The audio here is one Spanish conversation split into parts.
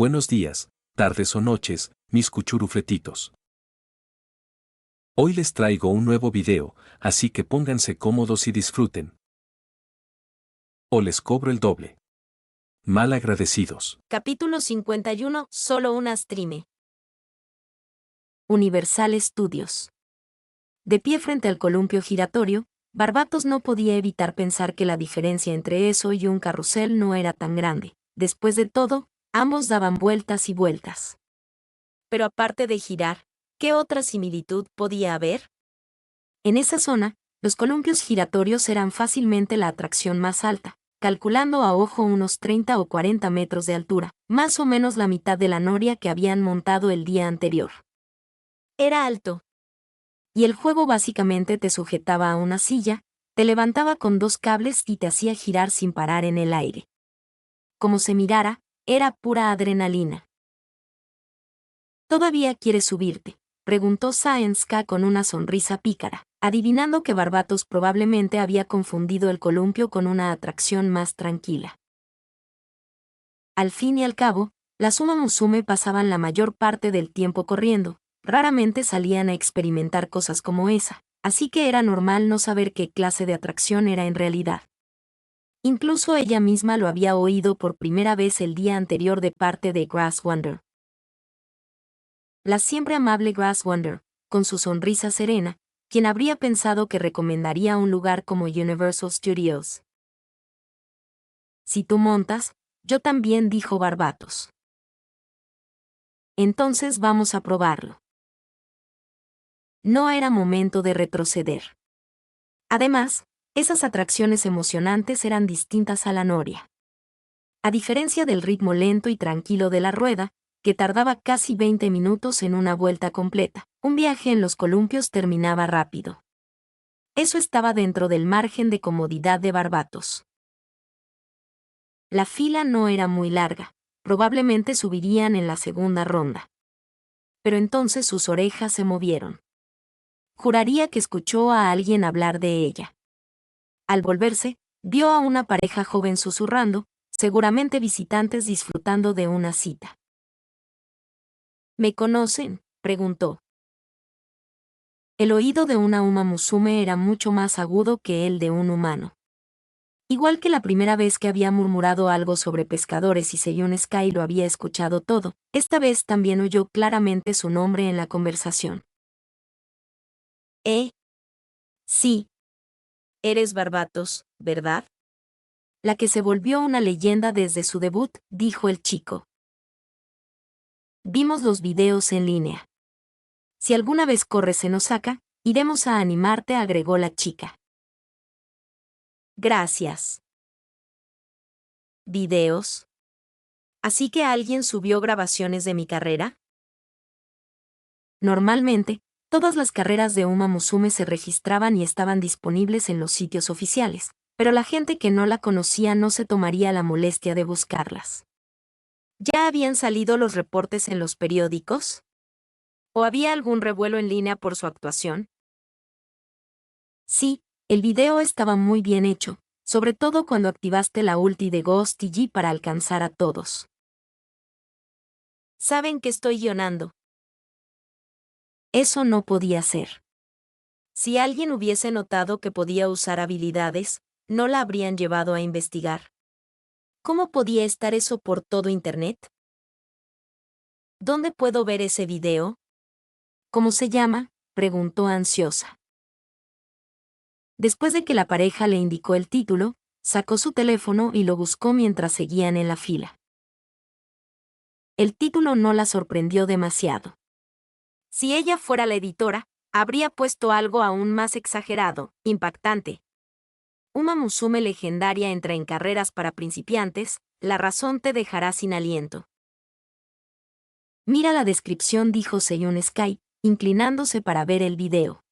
Buenos días, tardes o noches, mis cuchurufletitos. Hoy les traigo un nuevo video, así que pónganse cómodos y disfruten. O les cobro el doble. Mal agradecidos. Capítulo 51, solo una streame. Universal Studios. De pie frente al columpio giratorio, Barbatos no podía evitar pensar que la diferencia entre eso y un carrusel no era tan grande. Después de todo, ambos daban vueltas y vueltas. Pero aparte de girar, ¿qué otra similitud podía haber? En esa zona, los columpios giratorios eran fácilmente la atracción más alta, calculando a ojo unos 30 o 40 metros de altura, más o menos la mitad de la noria que habían montado el día anterior. Era alto. Y el juego básicamente te sujetaba a una silla, te levantaba con 2 cables y te hacía girar sin parar en el aire. Como se mirara, era pura adrenalina. ¿Todavía quieres subirte?, preguntó Science-K con una sonrisa pícara, adivinando que Barbatos probablemente había confundido el columpio con una atracción más tranquila. Al fin y al cabo, las Uma Musume pasaban la mayor parte del tiempo corriendo, raramente salían a experimentar cosas como esa, así que era normal no saber qué clase de atracción era en realidad. Incluso ella misma lo había oído por primera vez el día anterior de parte de Grass Wonder. La siempre amable Grass Wonder, con su sonrisa serena, quien habría pensado que recomendaría un lugar como Universal Studios. Si tú montas, yo también, dijo Barbatos. Entonces vamos a probarlo. No era momento de retroceder. Además, esas atracciones emocionantes eran distintas a la noria. A diferencia del ritmo lento y tranquilo de la rueda, que tardaba casi 20 minutos en una vuelta completa, un viaje en los columpios terminaba rápido. Eso estaba dentro del margen de comodidad de Barbatos. La fila no era muy larga, probablemente subirían en la segunda ronda. Pero entonces sus orejas se movieron. Juraría que escuchó a alguien hablar de ella. Al volverse, vio a una pareja joven susurrando, seguramente visitantes disfrutando de una cita. ¿Me conocen?, preguntó. El oído de una Uma Musume era mucho más agudo que el de un humano. Igual que la primera vez que había murmurado algo sobre pescadores y Seiyun Sky lo había escuchado todo, esta vez también oyó claramente su nombre en la conversación. Sí. Eres Barbatos, ¿verdad? La que se volvió una leyenda desde su debut, dijo el chico. Vimos los videos en línea. Si alguna vez corres en Osaka, iremos a animarte, agregó la chica. Gracias. ¿Videos? ¿Así que alguien subió grabaciones de mi carrera? Normalmente, todas las carreras de Uma Musume se registraban y estaban disponibles en los sitios oficiales, pero la gente que no la conocía no se tomaría la molestia de buscarlas. ¿Ya habían salido los reportes en los periódicos? ¿O había algún revuelo en línea por su actuación? Sí, el video estaba muy bien hecho, sobre todo cuando activaste la ulti de Ghost TG para alcanzar a todos. Saben que estoy guionando. Eso no podía ser. Si alguien hubiese notado que podía usar habilidades, no la habrían llevado a investigar. ¿Cómo podía estar eso por todo Internet? ¿Dónde puedo ver ese video? ¿Cómo se llama?, preguntó ansiosa. Después de que la pareja le indicó el título, sacó su teléfono y lo buscó mientras seguían en la fila. El título no la sorprendió demasiado. Si ella fuera la editora, habría puesto algo aún más exagerado, impactante. Uma Musume legendaria entra en carreras para principiantes, la razón te dejará sin aliento. Mira la descripción, dijo Seiyun Sky, inclinándose para ver el video.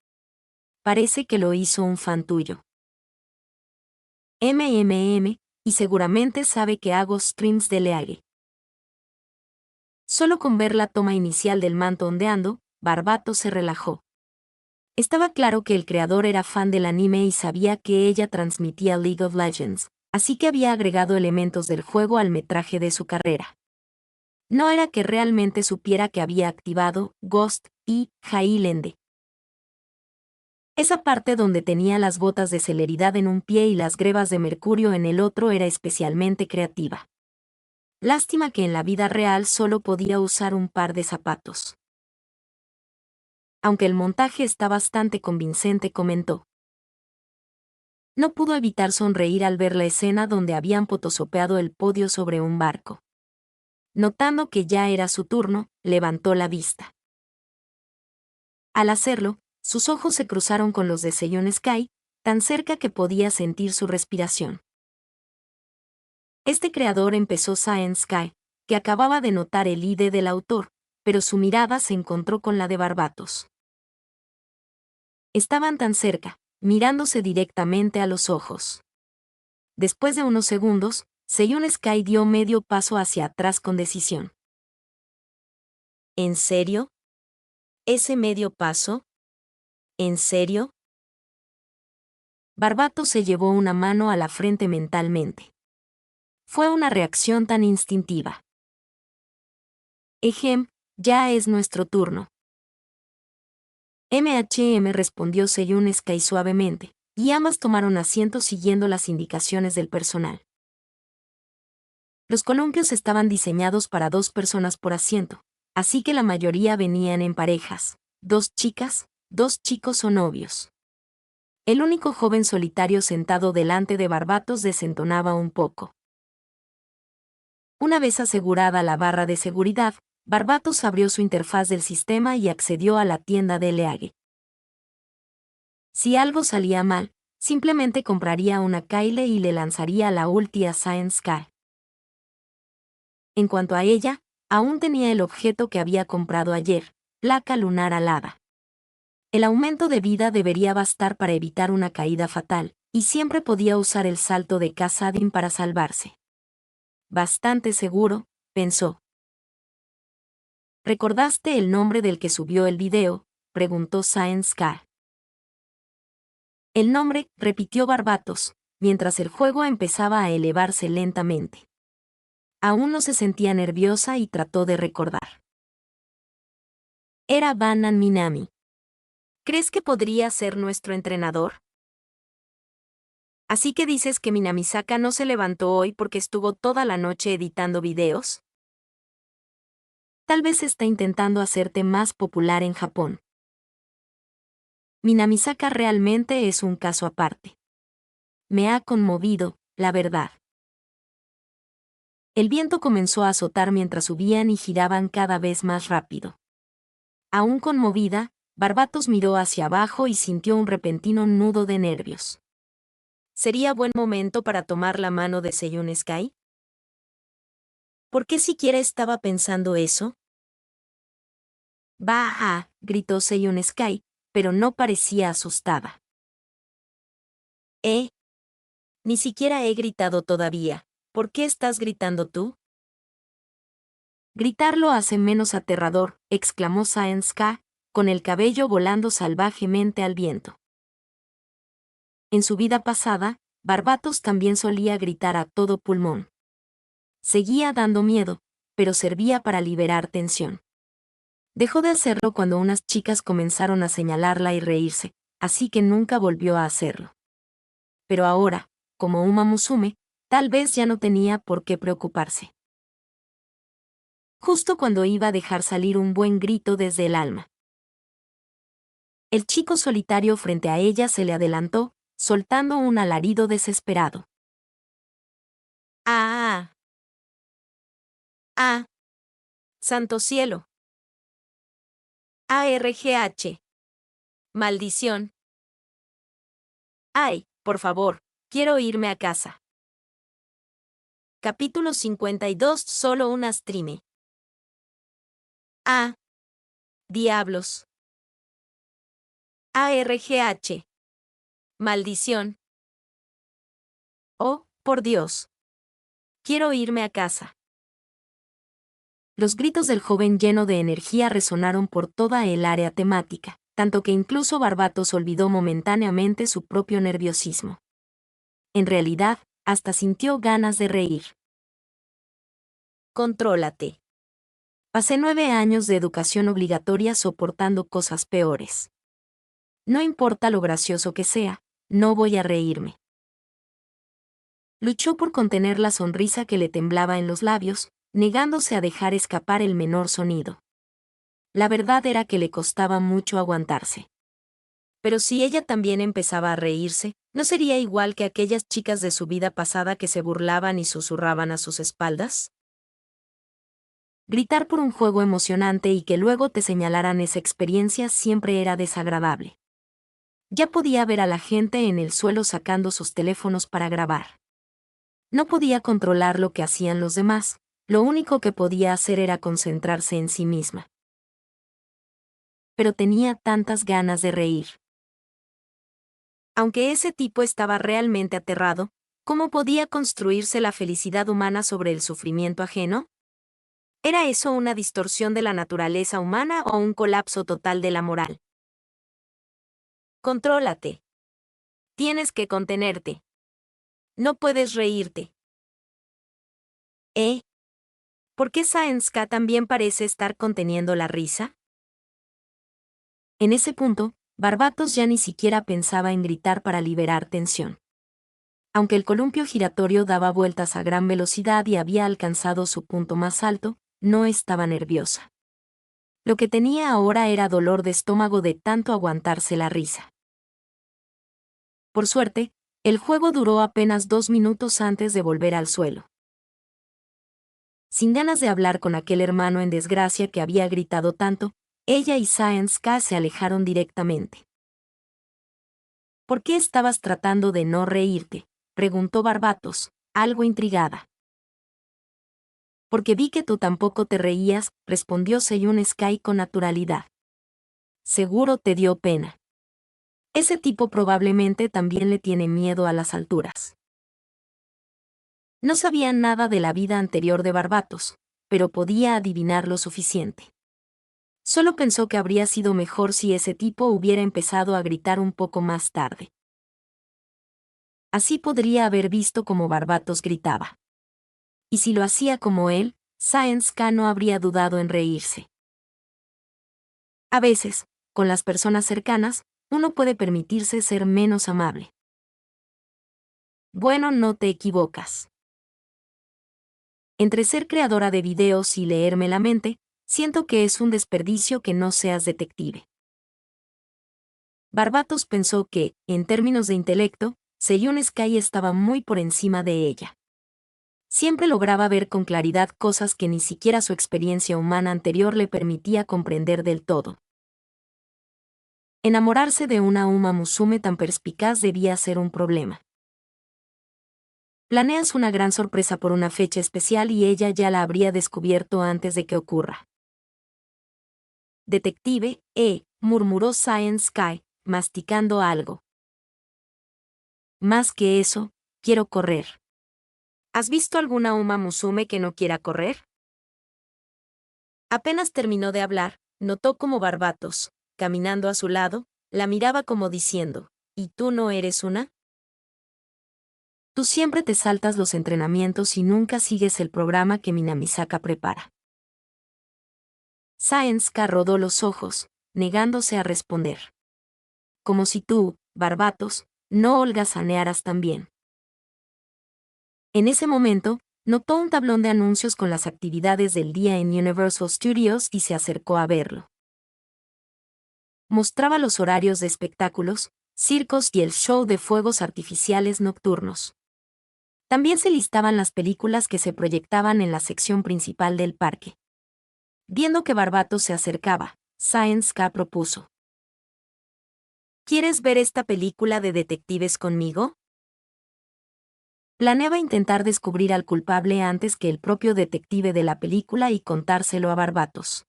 Parece que lo hizo un fan tuyo. Y seguramente sabe que hago streams de League. Solo con ver la toma inicial del manto ondeando, Barbatos se relajó. Estaba claro que el creador era fan del anime y sabía que ella transmitía League of Legends, así que había agregado elementos del juego al metraje de su carrera. No era que realmente supiera que había activado Ghost y Highlander. Esa parte donde tenía las botas de celeridad en un pie y las grebas de mercurio en el otro era especialmente creativa. Lástima que en la vida real solo podía usar un par de zapatos. Aunque el montaje está bastante convincente, comentó. No pudo evitar sonreír al ver la escena donde habían fotosopeado el podio sobre un barco. Notando que ya era su turno, levantó la vista. Al hacerlo, sus ojos se cruzaron con los de Seiun Sky, tan cerca que podía sentir su respiración. Este creador empezó Saiyan Sky, que acababa de notar el ID del autor, pero su mirada se encontró con la de Barbatos. Estaban tan cerca, mirándose directamente a los ojos. Después de unos segundos, Seiun Sky dio medio paso hacia atrás con decisión. ¿En serio? ¿Ese medio paso? ¿En serio? Barbatos se llevó una mano a la frente mentalmente. Fue una reacción tan instintiva. Ejem, ya es nuestro turno. Respondió Seiun Sky suavemente, y ambas tomaron asiento siguiendo las indicaciones del personal. Los columpios estaban diseñados para 2 personas por asiento, así que la mayoría venían en parejas, 2 chicas, 2 chicos o novios. El único joven solitario sentado delante de Barbatos desentonaba un poco. Una vez asegurada la barra de seguridad, Barbatos abrió su interfaz del sistema y accedió a la tienda de Leage. Si algo salía mal, simplemente compraría una Kyle y le lanzaría la ulti a Saiyan Sky. En cuanto a ella, aún tenía el objeto que había comprado ayer, placa lunar alada. El aumento de vida debería bastar para evitar una caída fatal, y siempre podía usar el salto de Kassadin para salvarse. Bastante seguro, pensó. ¿Recordaste el nombre del que subió el video?, preguntó Saiyan Sky. El nombre, repitió Barbatos, mientras el juego empezaba a elevarse lentamente. Aún no se sentía nerviosa y trató de recordar. Era Banan Minami. ¿Crees que podría ser nuestro entrenador? ¿Así que dices que Minamisaka no se levantó hoy porque estuvo toda la noche editando videos? Tal vez está intentando hacerte más popular en Japón. Minamisaka realmente es un caso aparte. Me ha conmovido, la verdad. El viento comenzó a azotar mientras subían y giraban cada vez más rápido. Aún conmovida, Barbatos miró hacia abajo y sintió un repentino nudo de nervios. ¿Sería buen momento para tomar la mano de Seiun Sky? ¿Por qué siquiera estaba pensando eso? ¡Bah! Gritó Seiun Sky, pero no parecía asustada. Ni siquiera he gritado todavía. ¿Por qué estás gritando tú? Gritar lo hace menos aterrador, exclamó Saiyan Sky, con el cabello volando salvajemente al viento. En su vida pasada, Barbatos también solía gritar a todo pulmón. Seguía dando miedo, pero servía para liberar tensión. Dejó de hacerlo cuando unas chicas comenzaron a señalarla y reírse, así que nunca volvió a hacerlo. Pero ahora, como Uma Musume, tal vez ya no tenía por qué preocuparse. Justo cuando iba a dejar salir un buen grito desde el alma. El chico solitario frente a ella se le adelantó, soltando un alarido desesperado. ¡Ah! ¡Ah! ¡Santo cielo! ¡ARGH! ¡Maldición! ¡Ay, por favor! Quiero irme a casa. Capítulo 52. Solo una streame. ¡Ah! ¡Diablos! ¡ARGH! ¡Maldición! ¡Oh, por Dios! Quiero irme a casa. Los gritos del joven lleno de energía resonaron por toda el área temática, tanto que incluso Barbatos olvidó momentáneamente su propio nerviosismo. En realidad, hasta sintió ganas de reír. Contrólate. Pasé 9 años de educación obligatoria soportando cosas peores. No importa lo gracioso que sea, no voy a reírme. Luchó por contener la sonrisa que le temblaba en los labios, negándose a dejar escapar el menor sonido. La verdad era que le costaba mucho aguantarse. Pero si ella también empezaba a reírse, ¿no sería igual que aquellas chicas de su vida pasada que se burlaban y susurraban a sus espaldas? Gritar por un juego emocionante y que luego te señalaran esa experiencia siempre era desagradable. Ya podía ver a la gente en el suelo sacando sus teléfonos para grabar. No podía controlar lo que hacían los demás, lo único que podía hacer era concentrarse en sí misma. Pero tenía tantas ganas de reír. Aunque ese tipo estaba realmente aterrado, ¿cómo podía construirse la felicidad humana sobre el sufrimiento ajeno? ¿Era eso una distorsión de la naturaleza humana o un colapso total de la moral? Contrólate. Tienes que contenerte. No puedes reírte. ¿Eh? ¿Por qué Saenska también parece estar conteniendo la risa? En ese punto, Barbatos ya ni siquiera pensaba en gritar para liberar tensión. Aunque el columpio giratorio daba vueltas a gran velocidad y había alcanzado su punto más alto, no estaba nerviosa. Lo que tenía ahora era dolor de estómago de tanto aguantarse la risa. Por suerte, el juego duró apenas 2 minutos antes de volver al suelo. Sin ganas de hablar con aquel hermano en desgracia que había gritado tanto, ella y Saenska se alejaron directamente. ¿Por qué estabas tratando de no reírte?, preguntó Barbatos, algo intrigada. Porque vi que tú tampoco te reías, respondió Seyun Sky con naturalidad. Seguro te dio pena. Ese tipo probablemente también le tiene miedo a las alturas. No sabía nada de la vida anterior de Barbatos, pero podía adivinar lo suficiente. Solo pensó que habría sido mejor si ese tipo hubiera empezado a gritar un poco más tarde. Así podría haber visto cómo Barbatos gritaba. Y si lo hacía como él, Saenska no habría dudado en reírse. A veces, con las personas cercanas, uno puede permitirse ser menos amable. Bueno, no te equivocas. Entre ser creadora de videos y leerme la mente, siento que es un desperdicio que no seas detective. Barbatos pensó que, en términos de intelecto, Seyun Sky estaba muy por encima de ella. Siempre lograba ver con claridad cosas que ni siquiera su experiencia humana anterior le permitía comprender del todo. Enamorarse de una Uma Musume tan perspicaz debía ser un problema. Planeas una gran sorpresa por una fecha especial y ella ya la habría descubierto antes de que ocurra. Detective, murmuró Saenska, masticando algo. Más que eso, quiero correr. ¿Has visto alguna Uma Musume que no quiera correr? Apenas terminó de hablar, notó como Barbatos, caminando a su lado, la miraba como diciendo, ¿y tú no eres una? Tú siempre te saltas los entrenamientos y nunca sigues el programa que Minamisaka prepara. Saenska rodó los ojos, negándose a responder. Como si tú, Barbatos, no holgazanearas también. En ese momento, notó un tablón de anuncios con las actividades del día en Universal Studios y se acercó a verlo. Mostraba los horarios de espectáculos, circos y el show de fuegos artificiales nocturnos. También se listaban las películas que se proyectaban en la sección principal del parque. Viendo que Barbatos se acercaba, Saenska propuso. ¿Quieres ver esta película de detectives conmigo? Planeaba intentar descubrir al culpable antes que el propio detective de la película y contárselo a Barbatos.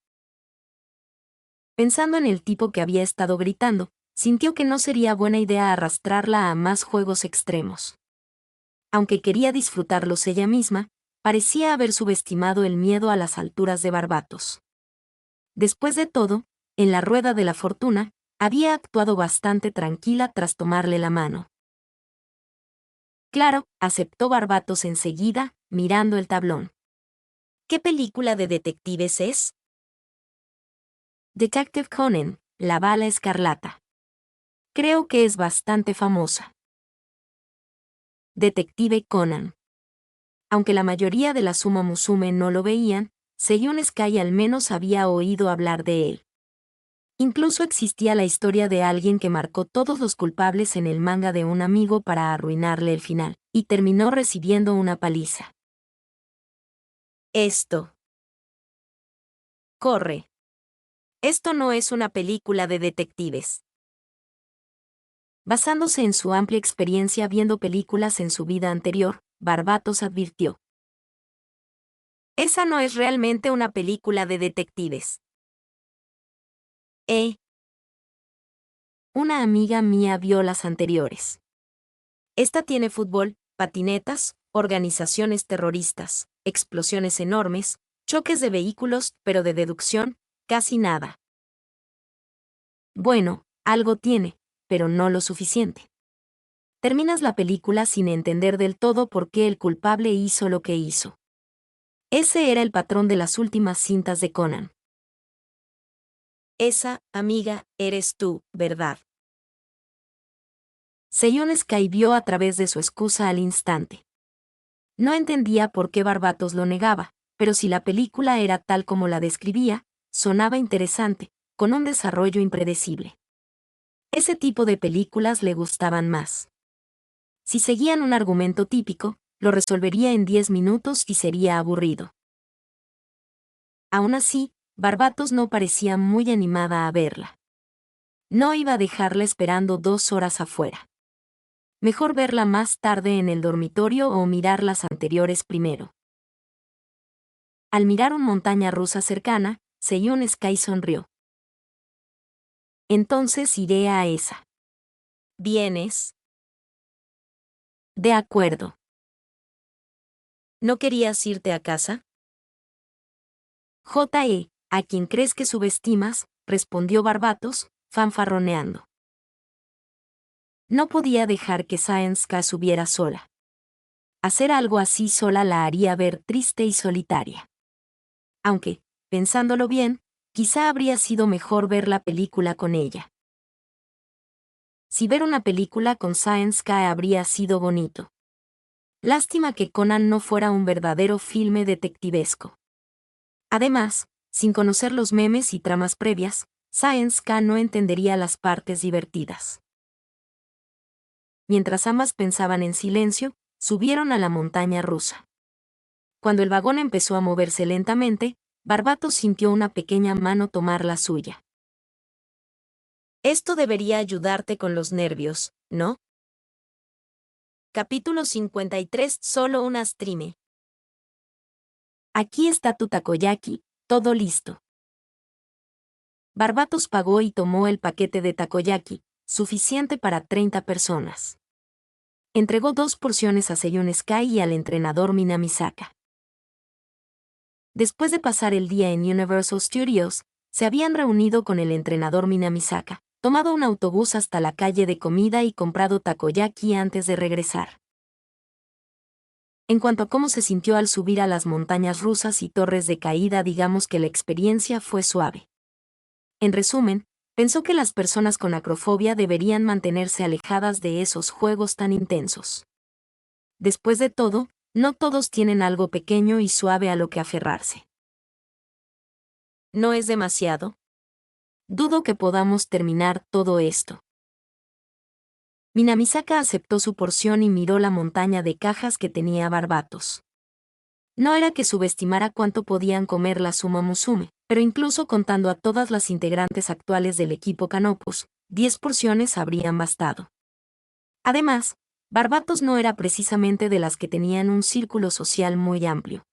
Pensando en el tipo que había estado gritando, sintió que no sería buena idea arrastrarla a más juegos extremos. Aunque quería disfrutarlos ella misma, parecía haber subestimado el miedo a las alturas de Barbatos. Después de todo, en la rueda de la fortuna, había actuado bastante tranquila tras tomarle la mano. Claro, aceptó Barbatos enseguida, mirando el tablón. ¿Qué película de detectives es? Detective Conan, La bala escarlata. Creo que es bastante famosa. Detective Conan. Aunque la mayoría de la Suma Musume no lo veían, Seiyun Sky al menos había oído hablar de él. Incluso existía la historia de alguien que marcó todos los culpables en el manga de un amigo para arruinarle el final, y terminó recibiendo una paliza. Esto. Corre. Esto no es una película de detectives. Basándose en su amplia experiencia viendo películas en su vida anterior, Barbatos advirtió. Esa no es realmente una película de detectives. Una amiga mía vio las anteriores. Esta tiene fútbol, patinetas, organizaciones terroristas, explosiones enormes, choques de vehículos, pero de deducción, casi nada. Bueno, algo tiene, pero no lo suficiente. Terminas la película sin entender del todo por qué el culpable hizo lo que hizo. Ese era el patrón de las últimas cintas de Conan. Esa, amiga, eres tú, ¿verdad? Seiyun Sky vio a través de su excusa al instante. No entendía por qué Barbatos lo negaba, pero si la película era tal como la describía, sonaba interesante, con un desarrollo impredecible. Ese tipo de películas le gustaban más. Si seguían un argumento típico, lo resolvería en 10 minutos y sería aburrido. Aún así, Barbatos no parecía muy animada a verla. No iba a dejarla esperando 2 horas afuera. Mejor verla más tarde en el dormitorio o mirar las anteriores primero. Al mirar una montaña rusa cercana, Seiyun Sky sonrió. Entonces iré a esa. ¿Vienes? De acuerdo. ¿No querías irte a casa? ¿A quien crees que subestimas?, respondió Barbatos, fanfarroneando. No podía dejar que Science K subiera sola. Hacer algo así sola la haría ver triste y solitaria. Aunque, pensándolo bien, quizá habría sido mejor ver la película con ella. Si ver una película con Science K habría sido bonito. Lástima que Conan no fuera un verdadero filme detectivesco. Además, sin conocer los memes y tramas previas, Science K no entendería las partes divertidas. Mientras ambas pensaban en silencio, subieron a la montaña rusa. Cuando el vagón empezó a moverse lentamente, Barbatos sintió una pequeña mano tomar la suya. Esto debería ayudarte con los nervios, ¿no? Capítulo 53. Solo una streame. Aquí está tu takoyaki, todo listo. Barbatos pagó y tomó el paquete de takoyaki, suficiente para 30 personas. Entregó 2 porciones a Seiyun Sky y al entrenador Minamisaka. Después de pasar el día en Universal Studios, se habían reunido con el entrenador Minamisaka, tomado un autobús hasta la calle de comida y comprado takoyaki antes de regresar. En cuanto a cómo se sintió al subir a las montañas rusas y torres de caída, digamos que la experiencia fue suave. En resumen, pensó que las personas con acrofobia deberían mantenerse alejadas de esos juegos tan intensos. Después de todo, no todos tienen algo pequeño y suave a lo que aferrarse. ¿No es demasiado? Dudo que podamos terminar todo esto. Minamisaka aceptó su porción y miró la montaña de cajas que tenía Barbatos. No era que subestimara cuánto podían comer la Suma Musume, pero incluso contando a todas las integrantes actuales del equipo Canopus, 10 porciones habrían bastado. Además, Barbatos no era precisamente de las que tenían un círculo social muy amplio.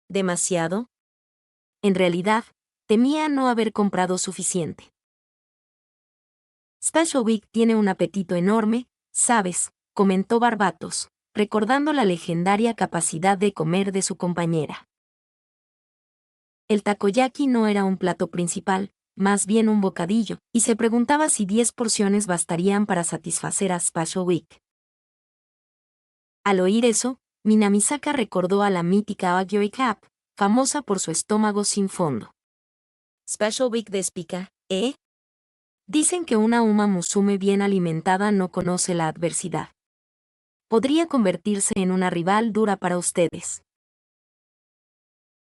¿Demasiado? En realidad, temía no haber comprado suficiente. Special Week tiene un apetito enorme, ¿sabes?, comentó Barbatos, recordando la legendaria capacidad de comer de su compañera. El takoyaki no era un plato principal, más bien un bocadillo, y se preguntaba si 10 porciones bastarían para satisfacer a Special Week. Al oír eso, Minamisaka recordó a la mítica Agyo Cap, famosa por su estómago sin fondo. Special Week de Spica, ¿eh? Dicen que una Uma Musume bien alimentada no conoce la adversidad. Podría convertirse en una rival dura para ustedes.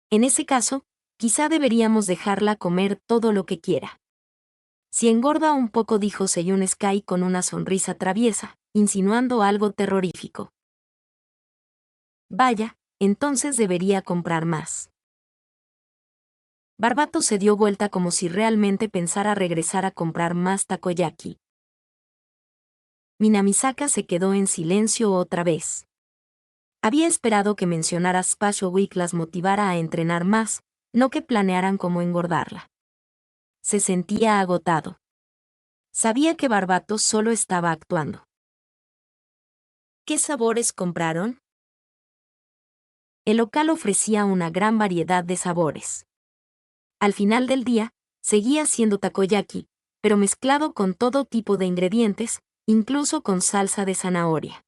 En ese caso, quizá deberíamos dejarla comer todo lo que quiera. Si engorda un poco, dijo Seiyun Sky con una sonrisa traviesa, insinuando algo terrorífico. Vaya, entonces debería comprar más. Barbato se dio vuelta como si realmente pensara regresar a comprar más takoyaki. Minamisaka se quedó en silencio otra vez. Había esperado que mencionara Special Week las motivara a entrenar más, no que planearan cómo engordarla. Se sentía agotado. Sabía que Barbato solo estaba actuando. ¿Qué sabores compraron? El local ofrecía una gran variedad de sabores. Al final del día, seguía siendo takoyaki, pero mezclado con todo tipo de ingredientes, incluso con salsa de zanahoria.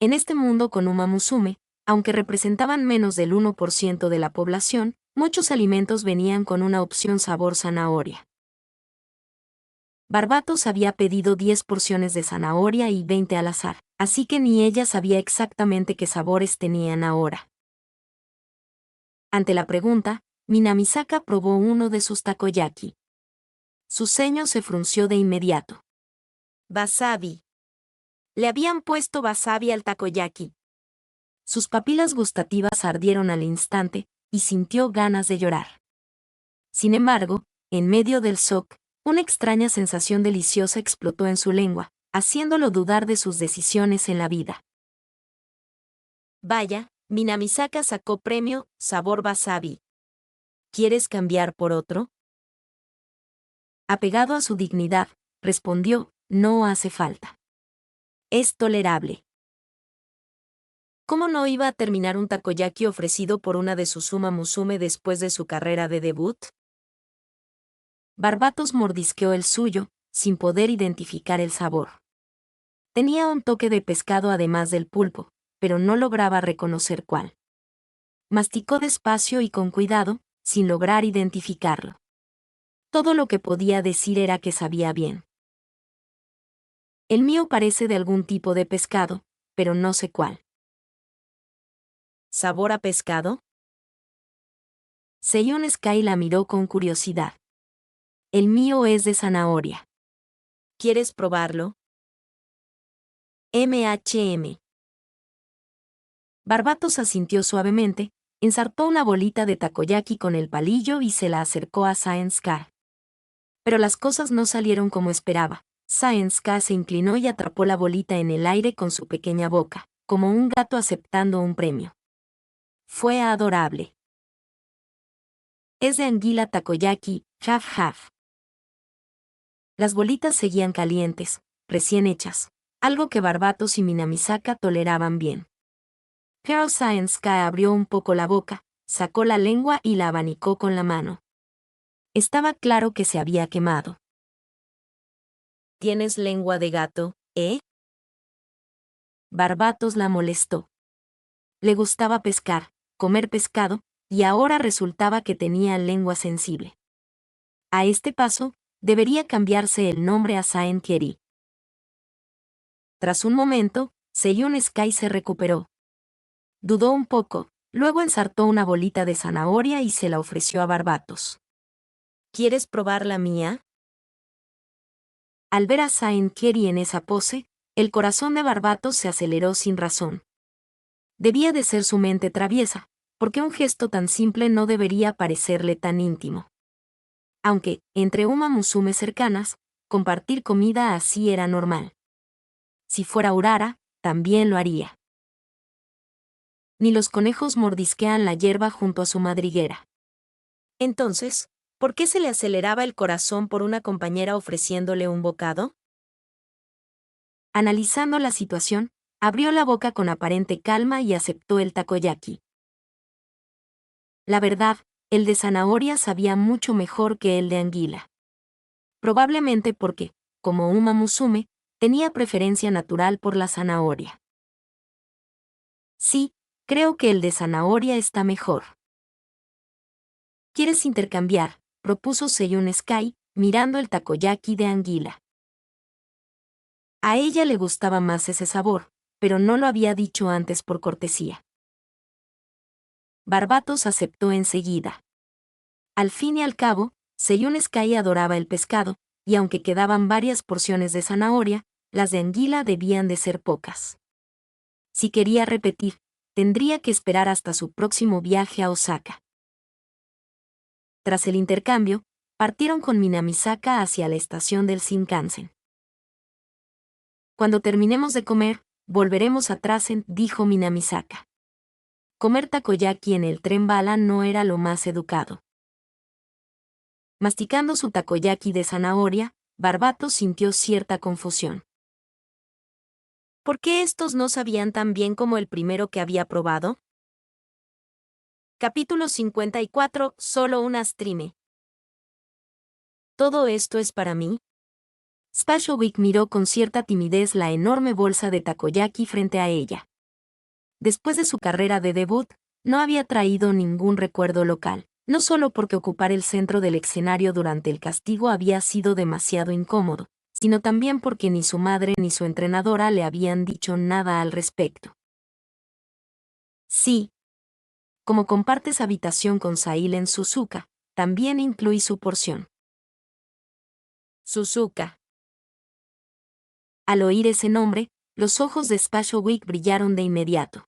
En este mundo con Uma Musume, aunque representaban menos del 1% de la población, muchos alimentos venían con una opción sabor zanahoria. Barbatos había pedido 10 porciones de zanahoria y 20 al azar, así que ni ella sabía exactamente qué sabores tenían ahora. Ante la pregunta, Minamisaka probó uno de sus takoyaki. Su ceño se frunció de inmediato. Wasabi. Le habían puesto wasabi al takoyaki. Sus papilas gustativas ardieron al instante, y sintió ganas de llorar. Sin embargo, en medio del shock, una extraña sensación deliciosa explotó en su lengua, haciéndolo dudar de sus decisiones en la vida. Vaya, Minamisaka sacó premio, sabor wasabi. ¿Quieres cambiar por otro? Apegado a su dignidad, respondió, no hace falta. Es tolerable. ¿Cómo no iba a terminar un takoyaki ofrecido por una de sus Uma Musume después de su carrera de debut? Barbatos mordisqueó el suyo, sin poder identificar el sabor. Tenía un toque de pescado además del pulpo, pero no lograba reconocer cuál. Masticó despacio y con cuidado, sin lograr identificarlo. Todo lo que podía decir era que sabía bien. El mío parece de algún tipo de pescado, pero no sé cuál. ¿Sabor a pescado? Seiyun Sky la miró con curiosidad. El mío es de zanahoria. ¿Quieres probarlo? MHM. Barbatos asintió suavemente, ensartó una bolita de takoyaki con el palillo y se la acercó a Science K. Pero las cosas no salieron como esperaba. Science K se inclinó y atrapó la bolita en el aire con su pequeña boca, como un gato aceptando un premio. Fue adorable. Es de anguila takoyaki, half half. Las bolitas seguían calientes, recién hechas, algo que Barbatos y Minamisaka toleraban bien. Girl Science K abrió un poco la boca, sacó la lengua y la abanicó con la mano. Estaba claro que se había quemado. ¿Tienes lengua de gato, eh? Barbatos la molestó. Le gustaba pescar, comer pescado, y ahora resultaba que tenía lengua sensible. A este paso, debería cambiarse el nombre a Saen Keri. Tras un momento, Seiyun Sky se recuperó. Dudó un poco, luego ensartó una bolita de zanahoria y se la ofreció a Barbatos. ¿Quieres probar la mía? Al ver a Saen Keri en esa pose, el corazón de Barbatos se aceleró sin razón. Debía de ser su mente traviesa, porque un gesto tan simple no debería parecerle tan íntimo. Aunque, entre Uma Musume cercanas, compartir comida así era normal. Si fuera Urara, también lo haría. Ni los conejos mordisquean la hierba junto a su madriguera. Entonces, ¿por qué se le aceleraba el corazón por una compañera ofreciéndole un bocado? Analizando la situación, abrió la boca con aparente calma y aceptó el takoyaki. La verdad, el de zanahoria sabía mucho mejor que el de anguila. Probablemente porque, como Uma Musume, tenía preferencia natural por la zanahoria. Sí, creo que el de zanahoria está mejor. ¿Quieres intercambiar?, propuso Seiyun Sky, mirando el takoyaki de anguila. A ella le gustaba más ese sabor, pero no lo había dicho antes por cortesía. Barbatos aceptó enseguida. Al fin y al cabo, Seiyun Sky adoraba el pescado, y aunque quedaban varias porciones de zanahoria, las de anguila debían de ser pocas. Si quería repetir, tendría que esperar hasta su próximo viaje a Osaka. Tras el intercambio, partieron con Minamisaka hacia la estación del Shinkansen. Cuando terminemos de comer, volveremos a Trasen, dijo Minamisaka. Comer takoyaki en el tren bala no era lo más educado. Masticando su takoyaki de zanahoria, Barbatos sintió cierta confusión. ¿Por qué estos no sabían tan bien como el primero que había probado? Capítulo 54, solo una streame. ¿Todo esto es para mí? Spashowick miró con cierta timidez la enorme bolsa de takoyaki frente a ella. Después de su carrera de debut, no había traído ningún recuerdo local, no solo porque ocupar el centro del escenario durante el castigo había sido demasiado incómodo, sino también porque ni su madre ni su entrenadora le habían dicho nada al respecto. Sí. Como compartes habitación con Sailen Suzuka, también incluí su porción. Suzuka. Al oír ese nombre, los ojos de Spashowick brillaron de inmediato.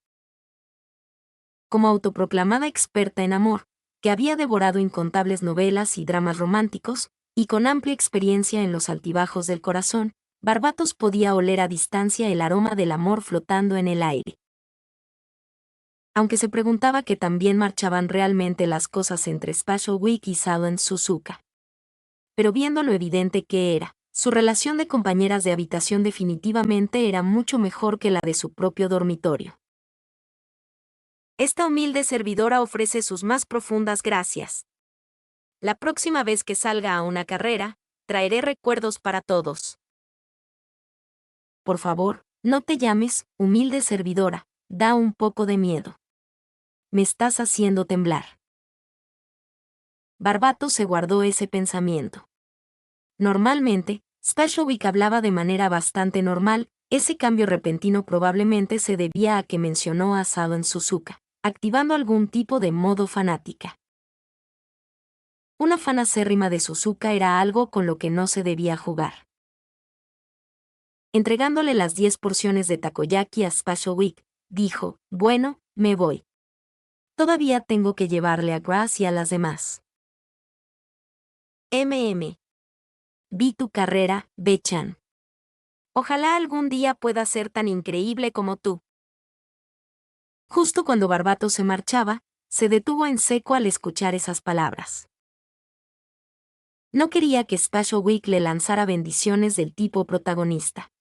Como autoproclamada experta en amor, que había devorado incontables novelas y dramas románticos, y con amplia experiencia en los altibajos del corazón, Barbatos podía oler a distancia el aroma del amor flotando en el aire. Aunque se preguntaba que también marchaban realmente las cosas entre Spashowick y Sailen Suzuka. Pero viendo lo evidente que era, su relación de compañeras de habitación definitivamente era mucho mejor que la de su propio dormitorio. Esta humilde servidora ofrece sus más profundas gracias. La próxima vez que salga a una carrera, traeré recuerdos para todos. Por favor, no te llames humilde servidora, da un poco de miedo. Me estás haciendo temblar. Barbatos se guardó ese pensamiento. Normalmente, Spashowick hablaba de manera bastante normal, ese cambio repentino probablemente se debía a que mencionó a Sailen Suzuka, activando algún tipo de modo fanática. Una fan acérrima de Suzuka era algo con lo que no se debía jugar. Entregándole las 10 porciones de takoyaki a Spashowick, dijo, bueno, me voy. Todavía tengo que llevarle a Grass y a las demás. Vi tu carrera, Be-chan. Ojalá algún día pueda ser tan increíble como tú. Justo cuando Barbatos se marchaba, se detuvo en seco al escuchar esas palabras. No quería que Spashowick le lanzara bendiciones del tipo protagonista.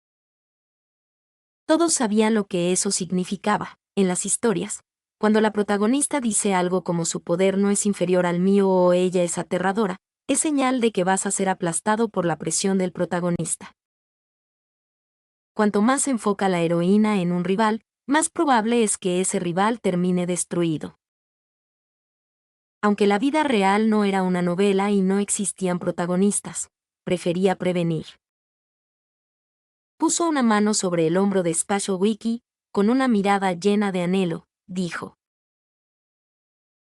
Todos sabían lo que eso significaba, en las historias. Cuando la protagonista dice algo como su poder no es inferior al mío o ella es aterradora, es señal de que vas a ser aplastado por la presión del protagonista. Cuanto más se enfoca la heroína en un rival, más probable es que ese rival termine destruido. Aunque la vida real no era una novela y no existían protagonistas, prefería prevenir. Puso una mano sobre el hombro de Spashowick y, con una mirada llena de anhelo, dijo: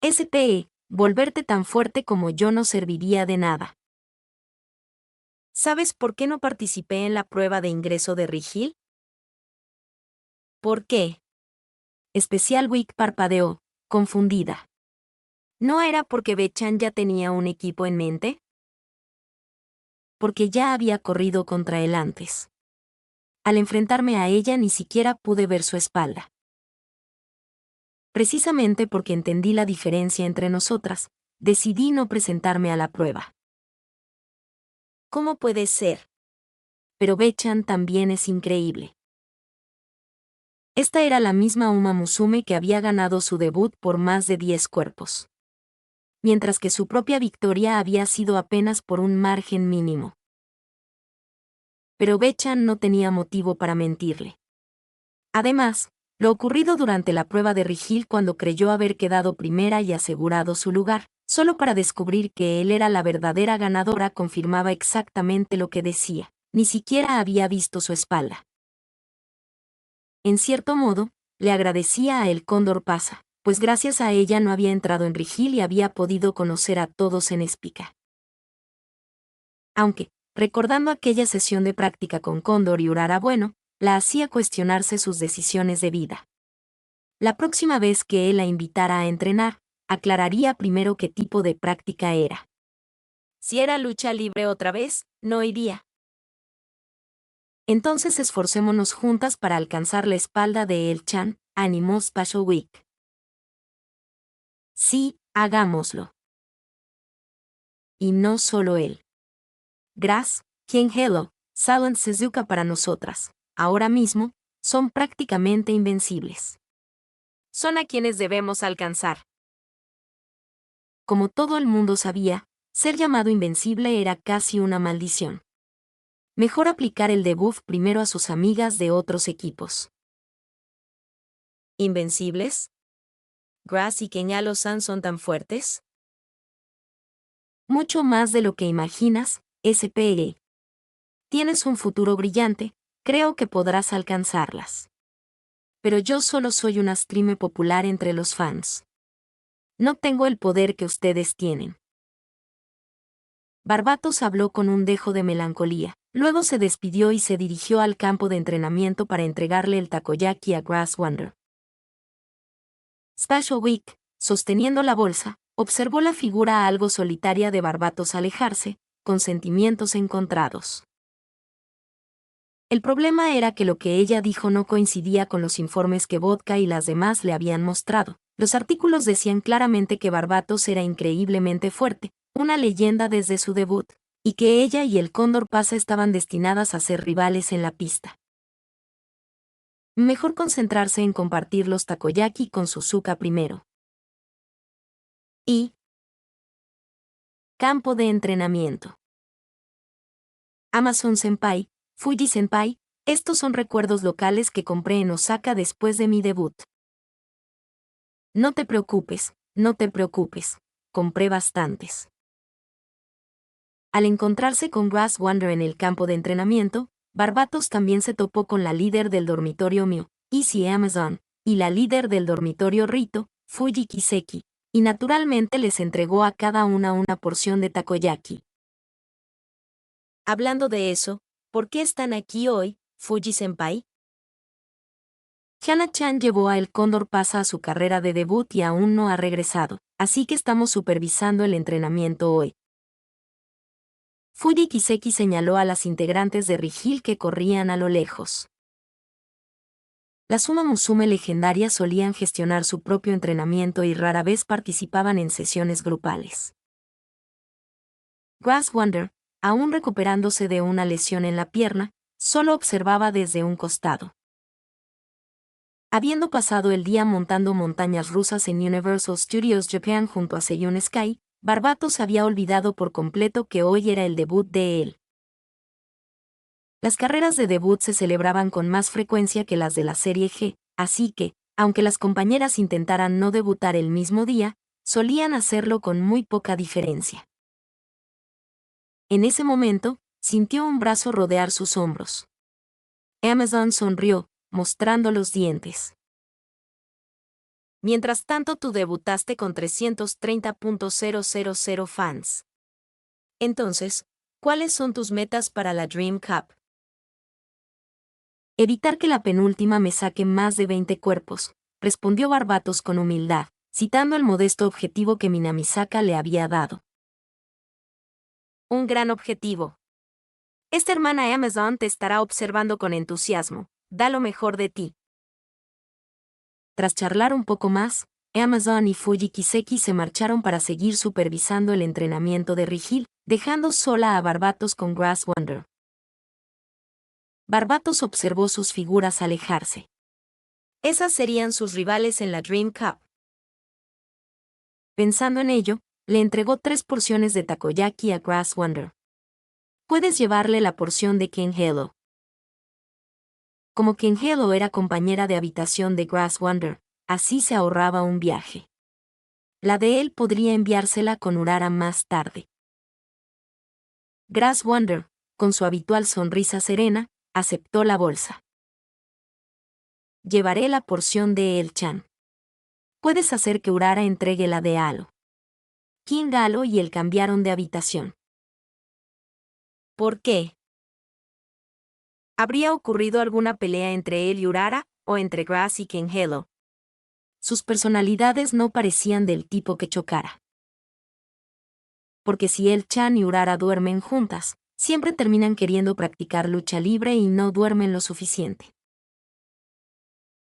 SPE, volverte tan fuerte como yo no serviría de nada. ¿Sabes por qué no participé en la prueba de ingreso de Rigil? ¿Por qué? Spashowick parpadeó, confundida. ¿No era porque Be-chan ya tenía un equipo en mente? Porque ya había corrido contra él antes. Al enfrentarme a ella ni siquiera pude ver su espalda. Precisamente porque entendí la diferencia entre nosotras, decidí no presentarme a la prueba. ¿Cómo puede ser? Pero Be-chan también es increíble. Esta era la misma Uma Musume que había ganado su debut por más de 10 cuerpos. Mientras que su propia victoria había sido apenas por un margen mínimo. Pero Be-chan no tenía motivo para mentirle. Además, Lo ocurrido durante la prueba de Rigel cuando creyó haber quedado primera y asegurado su lugar, solo para descubrir que él era la verdadera ganadora, confirmaba exactamente lo que decía. Ni siquiera había visto su espalda. En cierto modo, le agradecía a El Cóndor Pasa, pues gracias a ella no había entrado en Rigel y había podido conocer a todos en Espica. Aunque, recordando aquella sesión de práctica con Cóndor y Urara Bueno, la hacía cuestionarse sus decisiones de vida. La próxima vez que él la invitara a entrenar, aclararía primero qué tipo de práctica era. Si era lucha libre otra vez, no iría. Entonces esforcémonos juntas para alcanzar la espalda de El Chan, animó Special Week. Sí, hagámoslo. Y no solo él. Grass, Ken Hello, Silent Suzuka para nosotras, ahora mismo, son prácticamente invencibles. Son a quienes debemos alcanzar. Como todo el mundo sabía, ser llamado invencible era casi una maldición. Mejor aplicar el debuff primero a sus amigas de otros equipos. ¿Invencibles? ¿Grass y Kenyalo-san son tan fuertes? Mucho más de lo que imaginas, SPE. Tienes un futuro brillante, creo que podrás alcanzarlas. Pero yo solo soy una streamer popular entre los fans. No tengo el poder que ustedes tienen. Barbatos habló con un dejo de melancolía, luego se despidió y se dirigió al campo de entrenamiento para entregarle el takoyaki a Grass Wonder. Special Week, sosteniendo la bolsa, observó la figura algo solitaria de Barbatos alejarse, con sentimientos encontrados. El problema era que lo que ella dijo no coincidía con los informes que Vodka y las demás le habían mostrado. Los artículos decían claramente que Barbatos era increíblemente fuerte, una leyenda desde su debut, y que ella y el Cóndor Pasa estaban destinadas a ser rivales en la pista. Mejor concentrarse en compartir los takoyaki con Suzuka primero. Y campo de entrenamiento. Amazon Senpai, Fuji Senpai, estos son recuerdos locales que compré en Osaka después de mi debut. No te preocupes, compré bastantes. Al encontrarse con Grass Wonder en el campo de entrenamiento, Barbatos también se topó con la líder del dormitorio Mew, Easy Amazon, y la líder del dormitorio Rito, Fuji Kiseki, y naturalmente les entregó a cada una porción de takoyaki. Hablando de eso, ¿por qué están aquí hoy, Fuji-senpai? Hana-chan llevó a El Cóndor Pasa a su carrera de debut y aún no ha regresado, así que estamos supervisando el entrenamiento hoy. Fuji Kiseki señaló a las integrantes de Rigel que corrían a lo lejos. Las Uma Musume legendarias solían gestionar su propio entrenamiento y rara vez participaban en sesiones grupales. Grass Wonder, aún recuperándose de una lesión en la pierna, solo observaba desde un costado. Habiendo pasado el día montando montañas rusas en Universal Studios Japan junto a Seiyun Sky, Barbatos había olvidado por completo que hoy era el debut de él. Las carreras de debut se celebraban con más frecuencia que las de la Serie G, así que, aunque las compañeras intentaran no debutar el mismo día, solían hacerlo con muy poca diferencia. En ese momento, sintió un brazo rodear sus hombros. Amazon sonrió, mostrando los dientes. Mientras tanto tú debutaste con 330.000 fans. Entonces, ¿cuáles son tus metas para la Dream Cup? Evitar que la penúltima me saque más de 20 cuerpos, respondió Barbatos con humildad, citando el modesto objetivo que Minamisaka le había dado. Un gran objetivo. Esta hermana Amazon te estará observando con entusiasmo. Da lo mejor de ti. Tras charlar un poco más, Amazon y Fuji Kiseki se marcharon para seguir supervisando el entrenamiento de Rigel, dejando sola a Barbatos con Grass Wonder. Barbatos observó sus figuras alejarse. Esas serían sus rivales en la Dream Cup. Pensando en ello, le entregó 3 porciones de takoyaki a Grass Wonder. Puedes llevarle la porción de Ken Hello. como quien Hello era compañera de habitación de Grass Wonder, así se ahorraba un viaje. La de él podría enviársela con Urara más tarde. Grass Wonder, con su habitual sonrisa serena, aceptó la bolsa. Llevaré la porción de El-chan. Puedes hacer que Urara entregue la de Halo. King Halo y él cambiaron de habitación. ¿Por qué? ¿Habría ocurrido alguna pelea entre él y Urara, o entre Grass y King Halo? Sus personalidades no parecían del tipo que chocara. Porque si El-chan y Urara duermen juntas, siempre terminan queriendo practicar lucha libre y no duermen lo suficiente.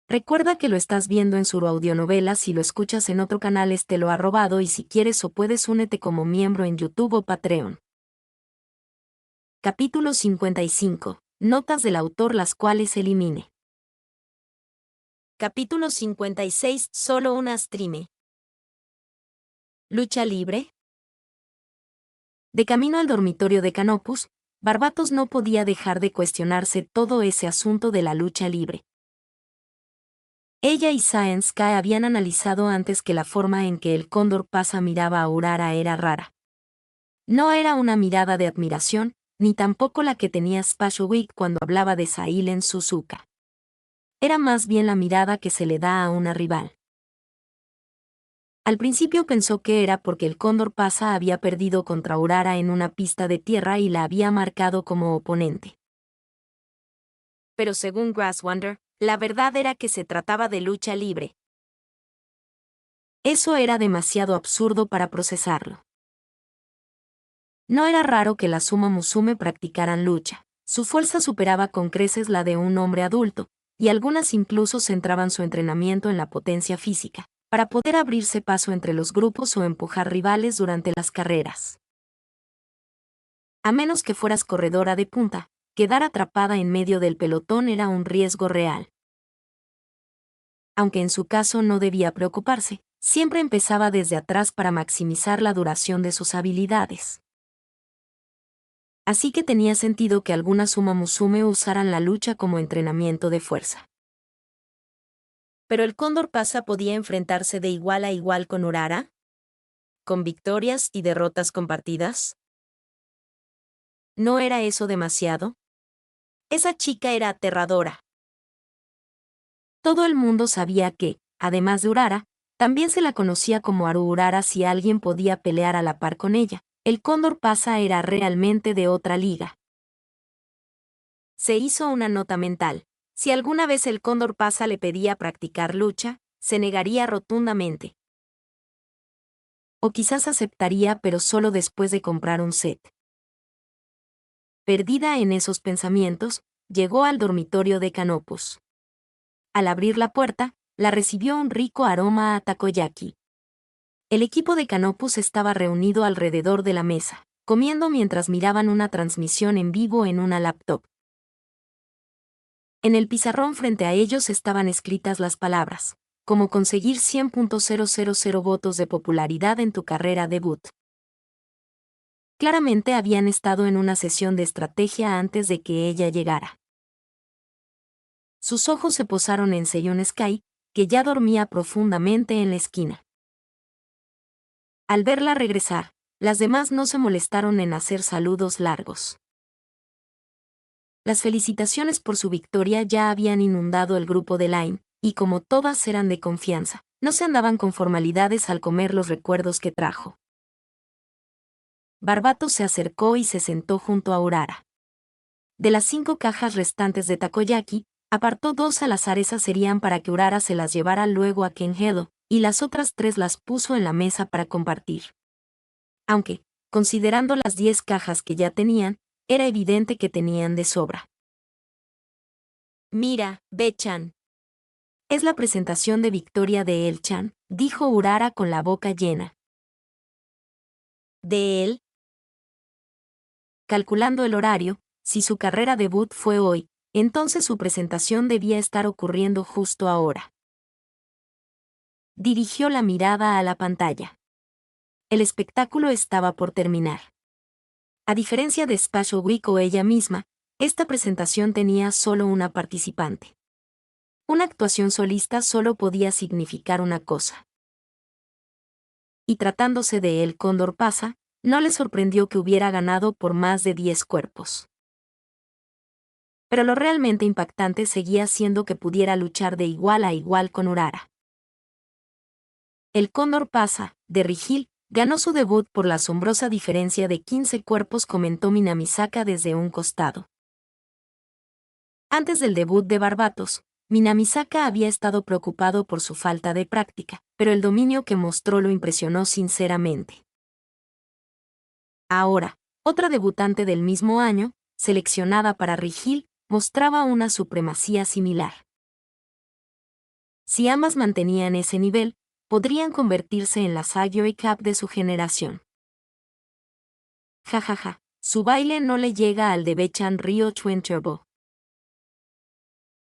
Recuerda que lo estás viendo en su audionovela. Si lo escuchas en otro canal te lo ha robado, y si quieres o puedes únete como miembro en YouTube o Patreon. Capítulo 55. Notas del autor las cuales elimine. Capítulo 56. Solo una streame. ¿Lucha libre? De camino al dormitorio de Canopus, Barbatos no podía dejar de cuestionarse todo ese asunto de la lucha libre. Ella y Science K habían analizado antes que la forma en que el Cóndor Pasa miraba a Urara era rara. No era una mirada de admiración, ni tampoco la que tenía Spashowik cuando hablaba de Sailen Suzuka. Era más bien la mirada que se le da a una rival. Al principio pensó que era porque el Cóndor Pasa había perdido contra Urara en una pista de tierra y la había marcado como oponente. Pero según Grass Wonder, la verdad era que se trataba de lucha libre. Eso era demasiado absurdo para procesarlo. No era raro que las Uma Musume practicaran lucha. Su fuerza superaba con creces la de un hombre adulto, y algunas incluso centraban su entrenamiento en la potencia física, para poder abrirse paso entre los grupos o empujar rivales durante las carreras. A menos que fueras corredora de punta, quedar atrapada en medio del pelotón era un riesgo real. Aunque en su caso no debía preocuparse, siempre empezaba desde atrás para maximizar la duración de sus habilidades. Así que tenía sentido que algunas Uma Musume usaran la lucha como entrenamiento de fuerza. ¿Pero el Cóndor Pasa podía enfrentarse de igual a igual con Urara? ¿Con victorias y derrotas compartidas? ¿No era eso demasiado? Esa chica era aterradora. Todo el mundo sabía que, además de Urara, también se la conocía como Haru Urara. Si alguien podía pelear a la par con ella, el Cóndor Pasa era realmente de otra liga. Se hizo una nota mental. Si alguna vez el Cóndor Pasa le pedía practicar lucha, se negaría rotundamente. O quizás aceptaría, pero solo después de comprar un set. Perdida en esos pensamientos, llegó al dormitorio de Canopus. Al abrir la puerta, la recibió un rico aroma a takoyaki. El equipo de Canopus estaba reunido alrededor de la mesa, comiendo mientras miraban una transmisión en vivo en una laptop. En el pizarrón frente a ellos estaban escritas las palabras: "Cómo conseguir 100.000 votos de popularidad en tu carrera debut". Claramente habían estado en una sesión de estrategia antes de que ella llegara. Sus ojos se posaron en Seiun Sky, que ya dormía profundamente en la esquina. Al verla regresar, las demás no se molestaron en hacer saludos largos. Las felicitaciones por su victoria ya habían inundado el grupo de Line, y como todas eran de confianza, no se andaban con formalidades al comer los recuerdos que trajo. Barbatos se acercó y se sentó junto a Urara. De las 5 cajas restantes de takoyaki, apartó 2 al azar. Esas serían para que Urara se las llevara luego a Kenhedo, y las otras 3 las puso en la mesa para compartir. Aunque, considerando las 10 cajas que ya tenían, era evidente que tenían de sobra. Mira, Be-chan. Es la presentación de victoria de El-chan, dijo Urara con la boca llena. ¿De él? Calculando el horario, si su carrera debut fue hoy, entonces su presentación debía estar ocurriendo justo ahora. Dirigió la mirada a la pantalla. El espectáculo estaba por terminar. A diferencia de Spashowik o ella misma, esta presentación tenía solo una participante. Una actuación solista solo podía significar una cosa. Y tratándose de El Cóndor pasa, no le sorprendió que hubiera ganado por más de 10 cuerpos. Pero lo realmente impactante seguía siendo que pudiera luchar de igual a igual con Urara. El Cóndor pasa, de Rigil, ganó su debut por la asombrosa diferencia de 15 cuerpos, comentó Minamisaka desde un costado. Antes del debut de Barbatos, Minamisaka había estado preocupado por su falta de práctica, pero el dominio que mostró lo impresionó sinceramente. Ahora, otra debutante del mismo año, seleccionada para Rigil, mostraba una supremacía similar. Si ambas mantenían ese nivel, podrían convertirse en las Ayoy Cup de su generación. Jajaja, su baile no le llega al de Bechan Ryo Chuenturbo.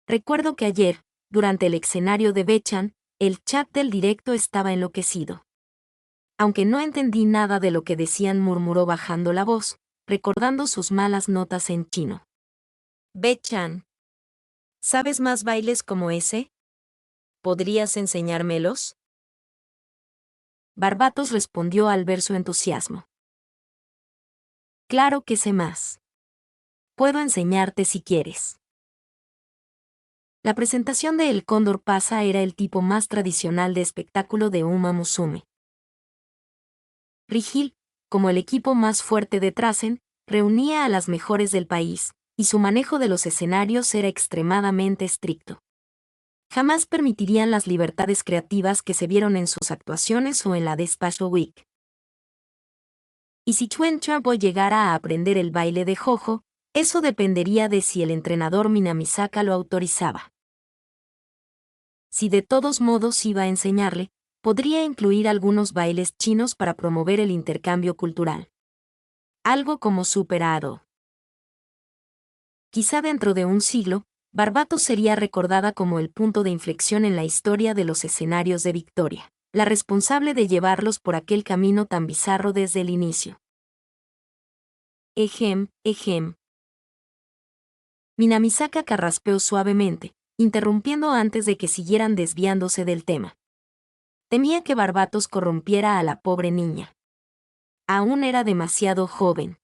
Recuerdo que ayer, durante el escenario de Bechan, el chat del directo estaba enloquecido. Aunque no entendí nada de lo que decían, murmuró bajando la voz, recordando sus malas notas en chino. Bechan, ¿sabes más bailes como ese? ¿Podrías enseñármelos? Barbatos respondió al ver su entusiasmo. Claro que sé más. Puedo enseñarte si quieres. La presentación de El Cóndor pasa era el tipo más tradicional de espectáculo de Uma Musume. Rigil, como el equipo más fuerte de Trasen, reunía a las mejores del país, y su manejo de los escenarios era extremadamente estricto. Jamás permitirían las libertades creativas que se vieron en sus actuaciones o en la de Special Week. Y si Chuenturbo llegara a aprender el baile de Jojo, eso dependería de si el entrenador Minamisaka lo autorizaba. Si de todos modos iba a enseñarle, podría incluir algunos bailes chinos para promover el intercambio cultural. Algo como Super Ado. Quizá dentro de un siglo, Barbatos sería recordada como el punto de inflexión en la historia de los escenarios de Victoria, la responsable de llevarlos por aquel camino tan bizarro desde el inicio. Ejem. Minamisaka carraspeó suavemente, interrumpiendo antes de que siguieran desviándose del tema. Temía que Barbatos corrompiera a la pobre niña. Aún era demasiado joven.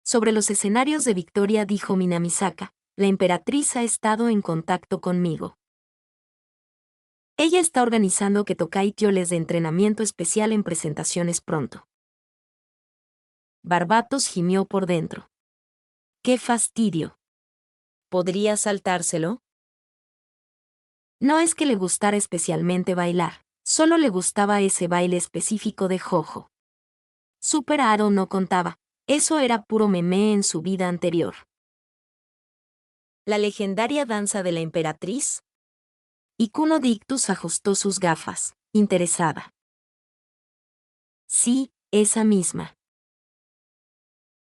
Sobre los escenarios de Victoria, dijo Minamisaka, la emperatriz ha estado en contacto conmigo. Ella está organizando que Tokaityo les dé entrenamiento especial en presentaciones pronto. Barbatos gimió por dentro. ¡Qué fastidio! ¿Podría saltárselo? No es que le gustara especialmente bailar, solo le gustaba ese baile específico de Jojo. Super Aro no contaba, eso era puro meme en su vida anterior. ¿La legendaria danza de la emperatriz? Ikuno Dictus ajustó sus gafas, interesada. Sí, esa misma.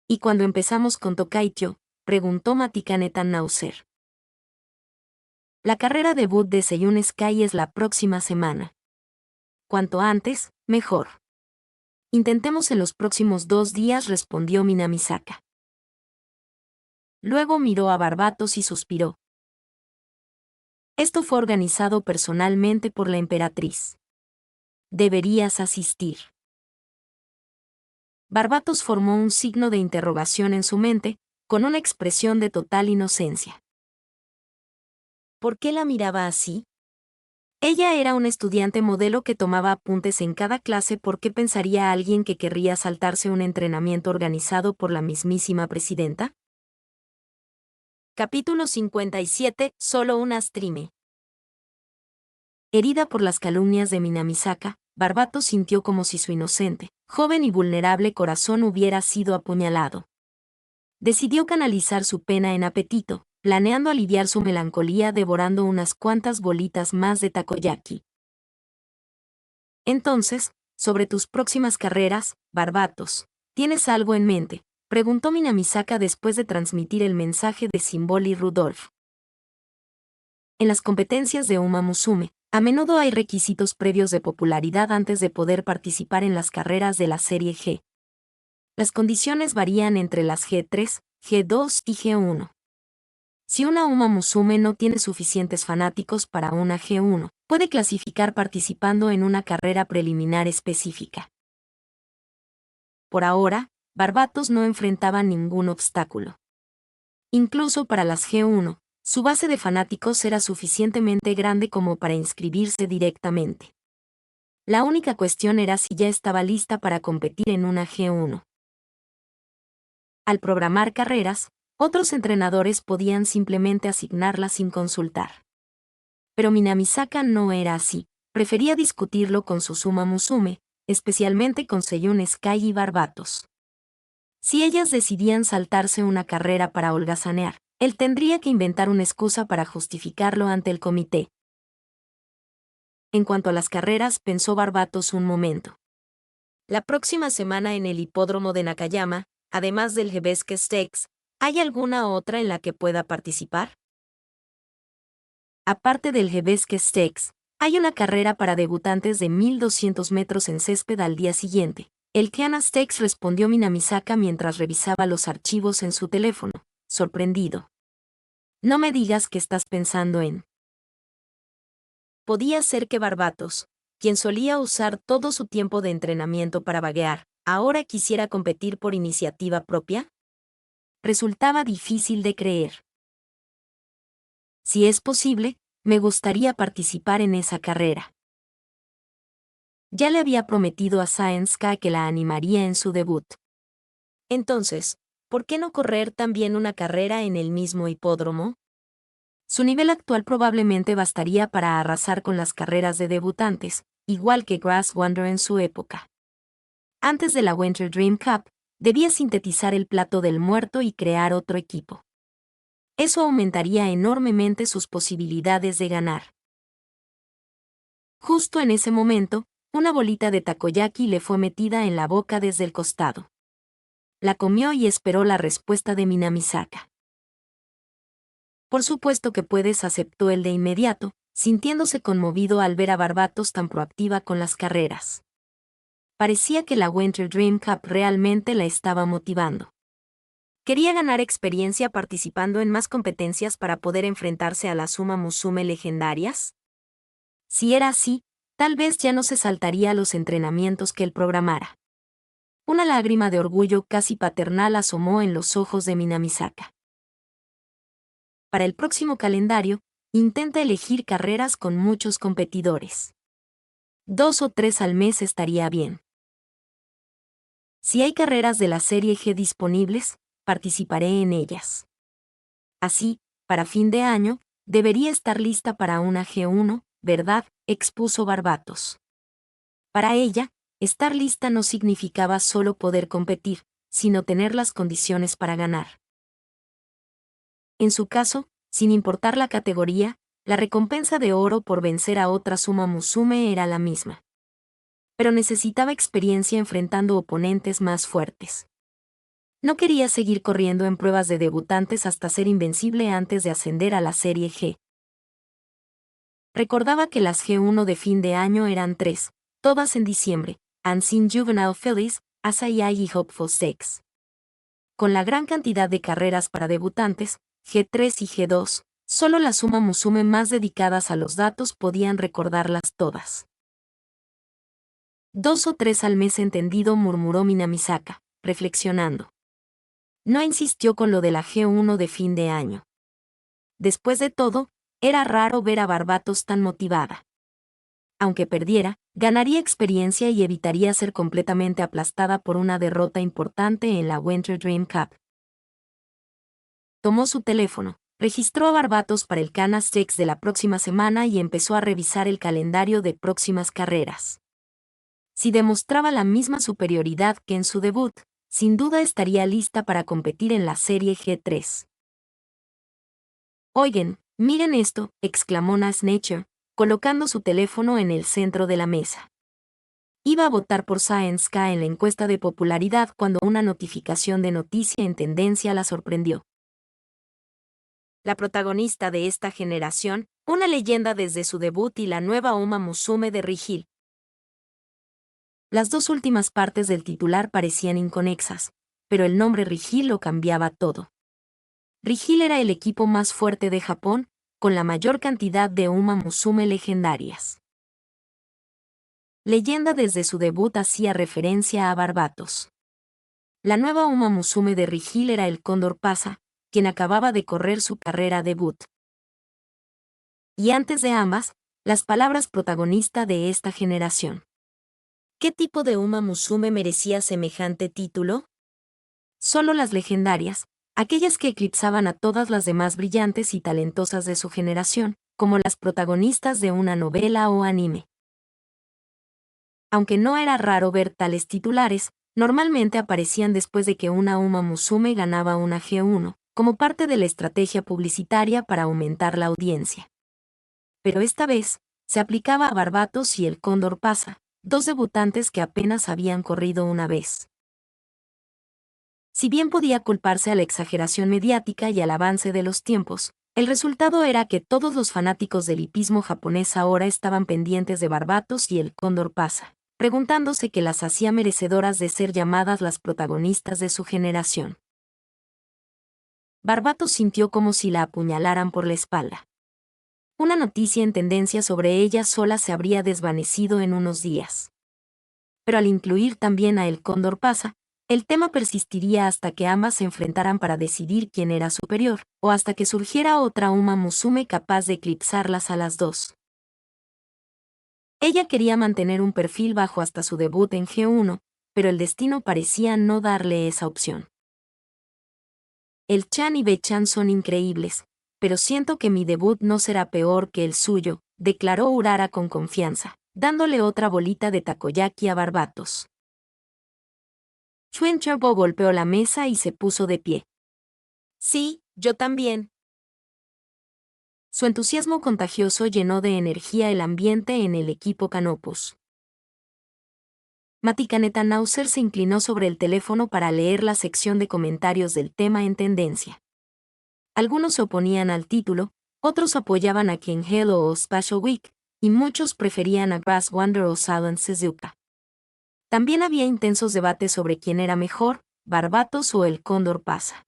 ¿Y cuando empezamos con Tokaityo? Preguntó Matikanetan Nauser. La carrera debut de Seiyun Sky es la próxima semana. Cuanto antes, mejor. Intentemos en los próximos 2 días, respondió Minamisaka. Luego miró a Barbatos y suspiró. Esto fue organizado personalmente por la emperatriz. Deberías asistir. Barbatos formó un signo de interrogación en su mente, con una expresión de total inocencia. ¿Por qué la miraba así? Ella era un estudiante modelo que tomaba apuntes en cada clase. ¿Por qué pensaría alguien que querría saltarse un entrenamiento organizado por la mismísima presidenta? Capítulo 57. Solo una streame. Herida por las calumnias de Minamisaka, Barbatos sintió como si su inocente, joven y vulnerable corazón hubiera sido apuñalado. Decidió canalizar su pena en apetito, planeando aliviar su melancolía devorando unas cuantas bolitas más de takoyaki. Entonces, sobre tus próximas carreras, Barbatos, ¿tienes algo en mente?, preguntó Minamisaka después de transmitir el mensaje de Symbol y Rudolph. En las competencias de Uma Musume, a menudo hay requisitos previos de popularidad antes de poder participar en las carreras de la serie G. Las condiciones varían entre las G3, G2 y G1. Si una Uma Musume no tiene suficientes fanáticos para una G1, puede clasificar participando en una carrera preliminar específica. Por ahora, Barbatos no enfrentaba ningún obstáculo. Incluso para las G1, su base de fanáticos era suficientemente grande como para inscribirse directamente. La única cuestión era si ya estaba lista para competir en una G1. Al programar carreras, otros entrenadores podían simplemente asignarlas sin consultar. Pero Minamisaka no era así, prefería discutirlo con Suzume Musume, especialmente con Seiyun Sky y Barbatos. Si ellas decidían saltarse una carrera para holgazanear, él tendría que inventar una excusa para justificarlo ante el comité. En cuanto a las carreras, pensó Barbatos un momento. La próxima semana en el hipódromo de Nakayama, además del Hebesque Stakes, ¿hay alguna otra en la que pueda participar? Aparte del Hebesque Stakes, hay una carrera para debutantes de 1200 metros en césped al día siguiente. El Kiana Stakes, respondió Minamisaka mientras revisaba los archivos en su teléfono, sorprendido. No me digas que estás pensando en... Podía ser que Barbatos, quien solía usar todo su tiempo de entrenamiento para vaguear, ahora quisiera competir por iniciativa propia. Resultaba difícil de creer. Si es posible, me gustaría participar en esa carrera. Ya le había prometido a Science-K que la animaría en su debut. Entonces, ¿por qué no correr también una carrera en el mismo hipódromo? Su nivel actual probablemente bastaría para arrasar con las carreras de debutantes, igual que Grass Wonder en su época. Antes de la Winter Dream Cup, debía sintetizar el plato del muerto y crear otro equipo. Eso aumentaría enormemente sus posibilidades de ganar. Justo en ese momento, una bolita de takoyaki le fue metida en la boca desde el costado. La comió y esperó la respuesta de Minamisaka. Por supuesto que puedes, aceptó él de inmediato, sintiéndose conmovido al ver a Barbatos tan proactiva con las carreras. Parecía que la Winter Dream Cup realmente la estaba motivando. Quería ganar experiencia participando en más competencias para poder enfrentarse a las Uma Musume legendarias. Si era así, tal vez ya no se saltaría a los entrenamientos que él programara. Una lágrima de orgullo casi paternal asomó en los ojos de Minamisaka. Para el próximo calendario, intenta elegir carreras con muchos competidores. 2 o 3 al mes estaría bien. Si hay carreras de la Serie G disponibles, participaré en ellas. Así, para fin de año, debería estar lista para una G1, ¿verdad?, expuso Barbatos. Para ella, estar lista no significaba solo poder competir, sino tener las condiciones para ganar. En su caso, sin importar la categoría, la recompensa de oro por vencer a otra Uma Musume era la misma. Pero necesitaba experiencia enfrentando oponentes más fuertes. No quería seguir corriendo en pruebas de debutantes hasta ser invencible antes de ascender a la Serie G. Recordaba que las G1 de fin de año eran 3, todas en diciembre: Unseen Juvenile Fillies, Asayai y Hopeful Stakes. Con la gran cantidad de carreras para debutantes, G3 y G2, solo las Uma Musume más dedicadas a los datos podían recordarlas todas. 2 o 3 al mes, entendido, murmuró Minamisaka, reflexionando. No insistió con lo de la G1 de fin de año. Después de todo, era raro ver a Barbatos tan motivada. Aunque perdiera, ganaría experiencia y evitaría ser completamente aplastada por una derrota importante en la Winter Dream Cup. Tomó su teléfono, registró a Barbatos para el Kiana Stakes de la próxima semana y empezó a revisar el calendario de próximas carreras. Si demostraba la misma superioridad que en su debut, sin duda estaría lista para competir en la Serie G3. Oigan, miren esto, exclamó Nas Nature, colocando su teléfono en el centro de la mesa. Iba a votar por Science-K en la encuesta de popularidad cuando una notificación de noticia en tendencia la sorprendió. La protagonista de esta generación, una leyenda desde su debut y la nueva Uma Musume de Rigil. Las dos últimas partes del titular parecían inconexas, pero el nombre Rigil lo cambiaba todo. Rigil era el equipo más fuerte de Japón, con la mayor cantidad de Uma Musume legendarias. Leyenda desde su debut hacía referencia a Barbatos. La nueva Uma Musume de Rigil era el Cóndor Pasa, quien acababa de correr su carrera debut. Y antes de ambas, las palabras protagonista de esta generación. ¿Qué tipo de Uma Musume merecía semejante título? Solo las legendarias, aquellas que eclipsaban a todas las demás brillantes y talentosas de su generación, como las protagonistas de una novela o anime. Aunque no era raro ver tales titulares, normalmente aparecían después de que una Uma Musume ganaba una G1, como parte de la estrategia publicitaria para aumentar la audiencia. Pero esta vez, se aplicaba a Barbatos y el Cóndor Pasa, dos debutantes que apenas habían corrido una vez. Si bien podía culparse a la exageración mediática y al avance de los tiempos, el resultado era que todos los fanáticos del hipismo japonés ahora estaban pendientes de Barbatos y el Cóndor Pasa, preguntándose qué las hacía merecedoras de ser llamadas las protagonistas de su generación. Barbatos sintió como si la apuñalaran por la espalda. Una noticia en tendencia sobre ella sola se habría desvanecido en unos días. Pero al incluir también a el Cóndor Pasa, el tema persistiría hasta que ambas se enfrentaran para decidir quién era superior, o hasta que surgiera otra Uma Musume capaz de eclipsarlas a las dos. Ella quería mantener un perfil bajo hasta su debut en G1, pero el destino parecía no darle esa opción. El Chan y Be-chan son increíbles, pero siento que mi debut no será peor que el suyo, declaró Urara con confianza, dándole otra bolita de takoyaki a Barbatos. Chuen Cherbo golpeó la mesa y se puso de pie. Sí, yo también. Su entusiasmo contagioso llenó de energía el ambiente en el equipo Canopus. Mati Kaneta-Nauser se inclinó sobre el teléfono para leer la sección de comentarios del tema en tendencia. Algunos se oponían al título, otros apoyaban a Ken Hello o Special Week, y muchos preferían a Grass Wonder o Silent Suzuka. También había intensos debates sobre quién era mejor, Barbatos o el Cóndor Pasa.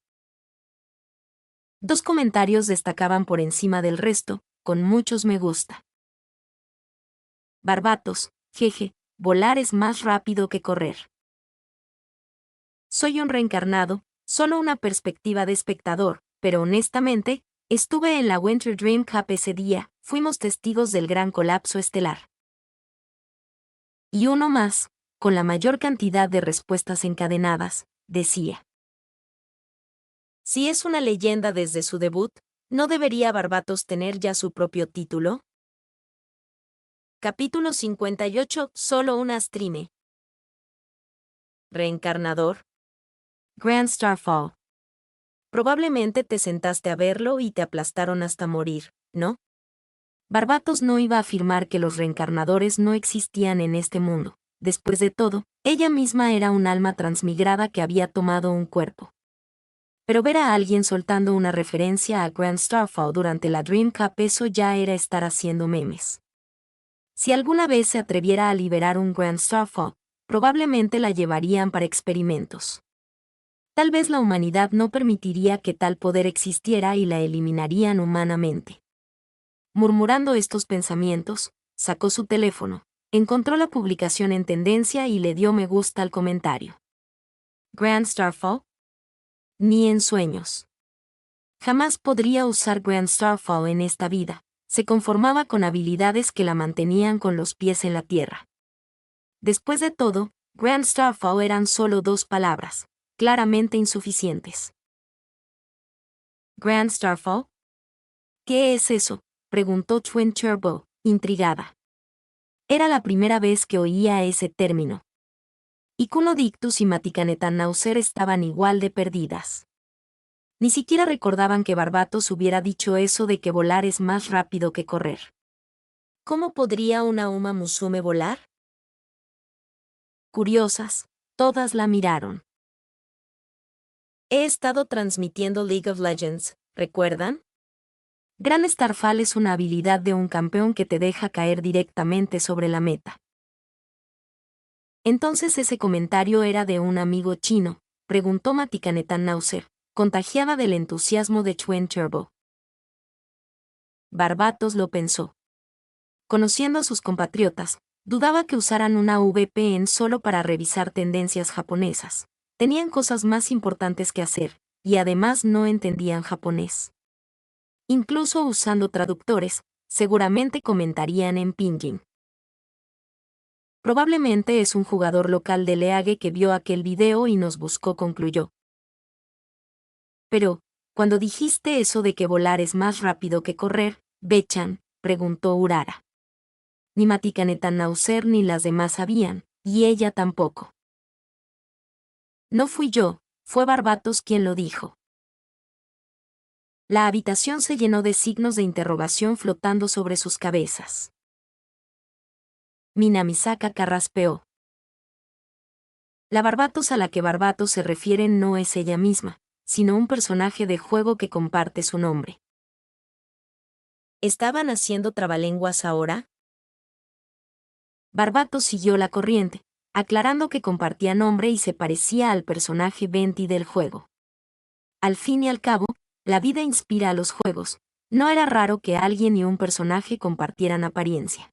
Dos comentarios destacaban por encima del resto, con muchos me gusta. Barbatos, jeje, volar es más rápido que correr. Soy un reencarnado, solo una perspectiva de espectador, pero honestamente, estuve en la Winter Dream Cup ese día, fuimos testigos del gran colapso estelar. Y uno más, con la mayor cantidad de respuestas encadenadas, decía. Si es una leyenda desde su debut, ¿no debería Barbatos tener ya su propio título? Capítulo 58, solo una streame. Reencarnador. Grand Starfall. Probablemente te sentaste a verlo y te aplastaron hasta morir, ¿no? Barbatos no iba a afirmar que los reencarnadores no existían en este mundo. Después de todo, ella misma era un alma transmigrada que había tomado un cuerpo. Pero ver a alguien soltando una referencia a Grand Starfall durante la Dream Cup, eso ya era estar haciendo memes. Si alguna vez se atreviera a liberar un Grand Starfall, probablemente la llevarían para experimentos. Tal vez la humanidad no permitiría que tal poder existiera y la eliminarían humanamente. Murmurando estos pensamientos, sacó su teléfono, encontró la publicación en tendencia y le dio me gusta al comentario. ¿Grand Starfall? Ni en sueños. Jamás podría usar Grand Starfall en esta vida, se conformaba con habilidades que la mantenían con los pies en la tierra. Después de todo, Grand Starfall eran solo dos palabras, claramente insuficientes. ¿Grand Starfall? ¿Qué es eso?, preguntó Chuen Cherbo, intrigada. Era la primera vez que oía ese término. Y Kuno Dictus y Mati Kaneta-Nauser estaban igual de perdidas. Ni siquiera recordaban que Barbatos hubiera dicho eso de que volar es más rápido que correr. ¿Cómo podría una Uma Musume volar? Curiosas, todas la miraron. He estado transmitiendo League of Legends, ¿recuerdan? Gran Starfall es una habilidad de un campeón que te deja caer directamente sobre la meta. Entonces ese comentario era de un amigo chino, preguntó Mati Kaneta-Nauser, contagiada del entusiasmo de Twin Turbo. Barbatos lo pensó. Conociendo a sus compatriotas, dudaba que usaran una VPN solo para revisar tendencias japonesas. Tenían cosas más importantes que hacer, y además no entendían japonés. Incluso usando traductores, seguramente comentarían en pinyin. Probablemente es un jugador local de League que vio aquel video y nos buscó, concluyó. Pero, cuando dijiste eso de que volar es más rápido que correr, Bechan, preguntó Urara. Ni Maticanetan Nauser ni las demás sabían, y ella tampoco. No fui yo, fue Barbatos quien lo dijo. La habitación se llenó de signos de interrogación flotando sobre sus cabezas. Minamisaka carraspeó. La Barbatos a la que Barbatos se refiere no es ella misma, sino un personaje de juego que comparte su nombre. ¿Estaban haciendo trabalenguas ahora? Barbatos siguió la corriente, aclarando que compartía nombre y se parecía al personaje Venti del juego. Al fin y al cabo, la vida inspira a los juegos. No era raro que alguien y un personaje compartieran apariencia.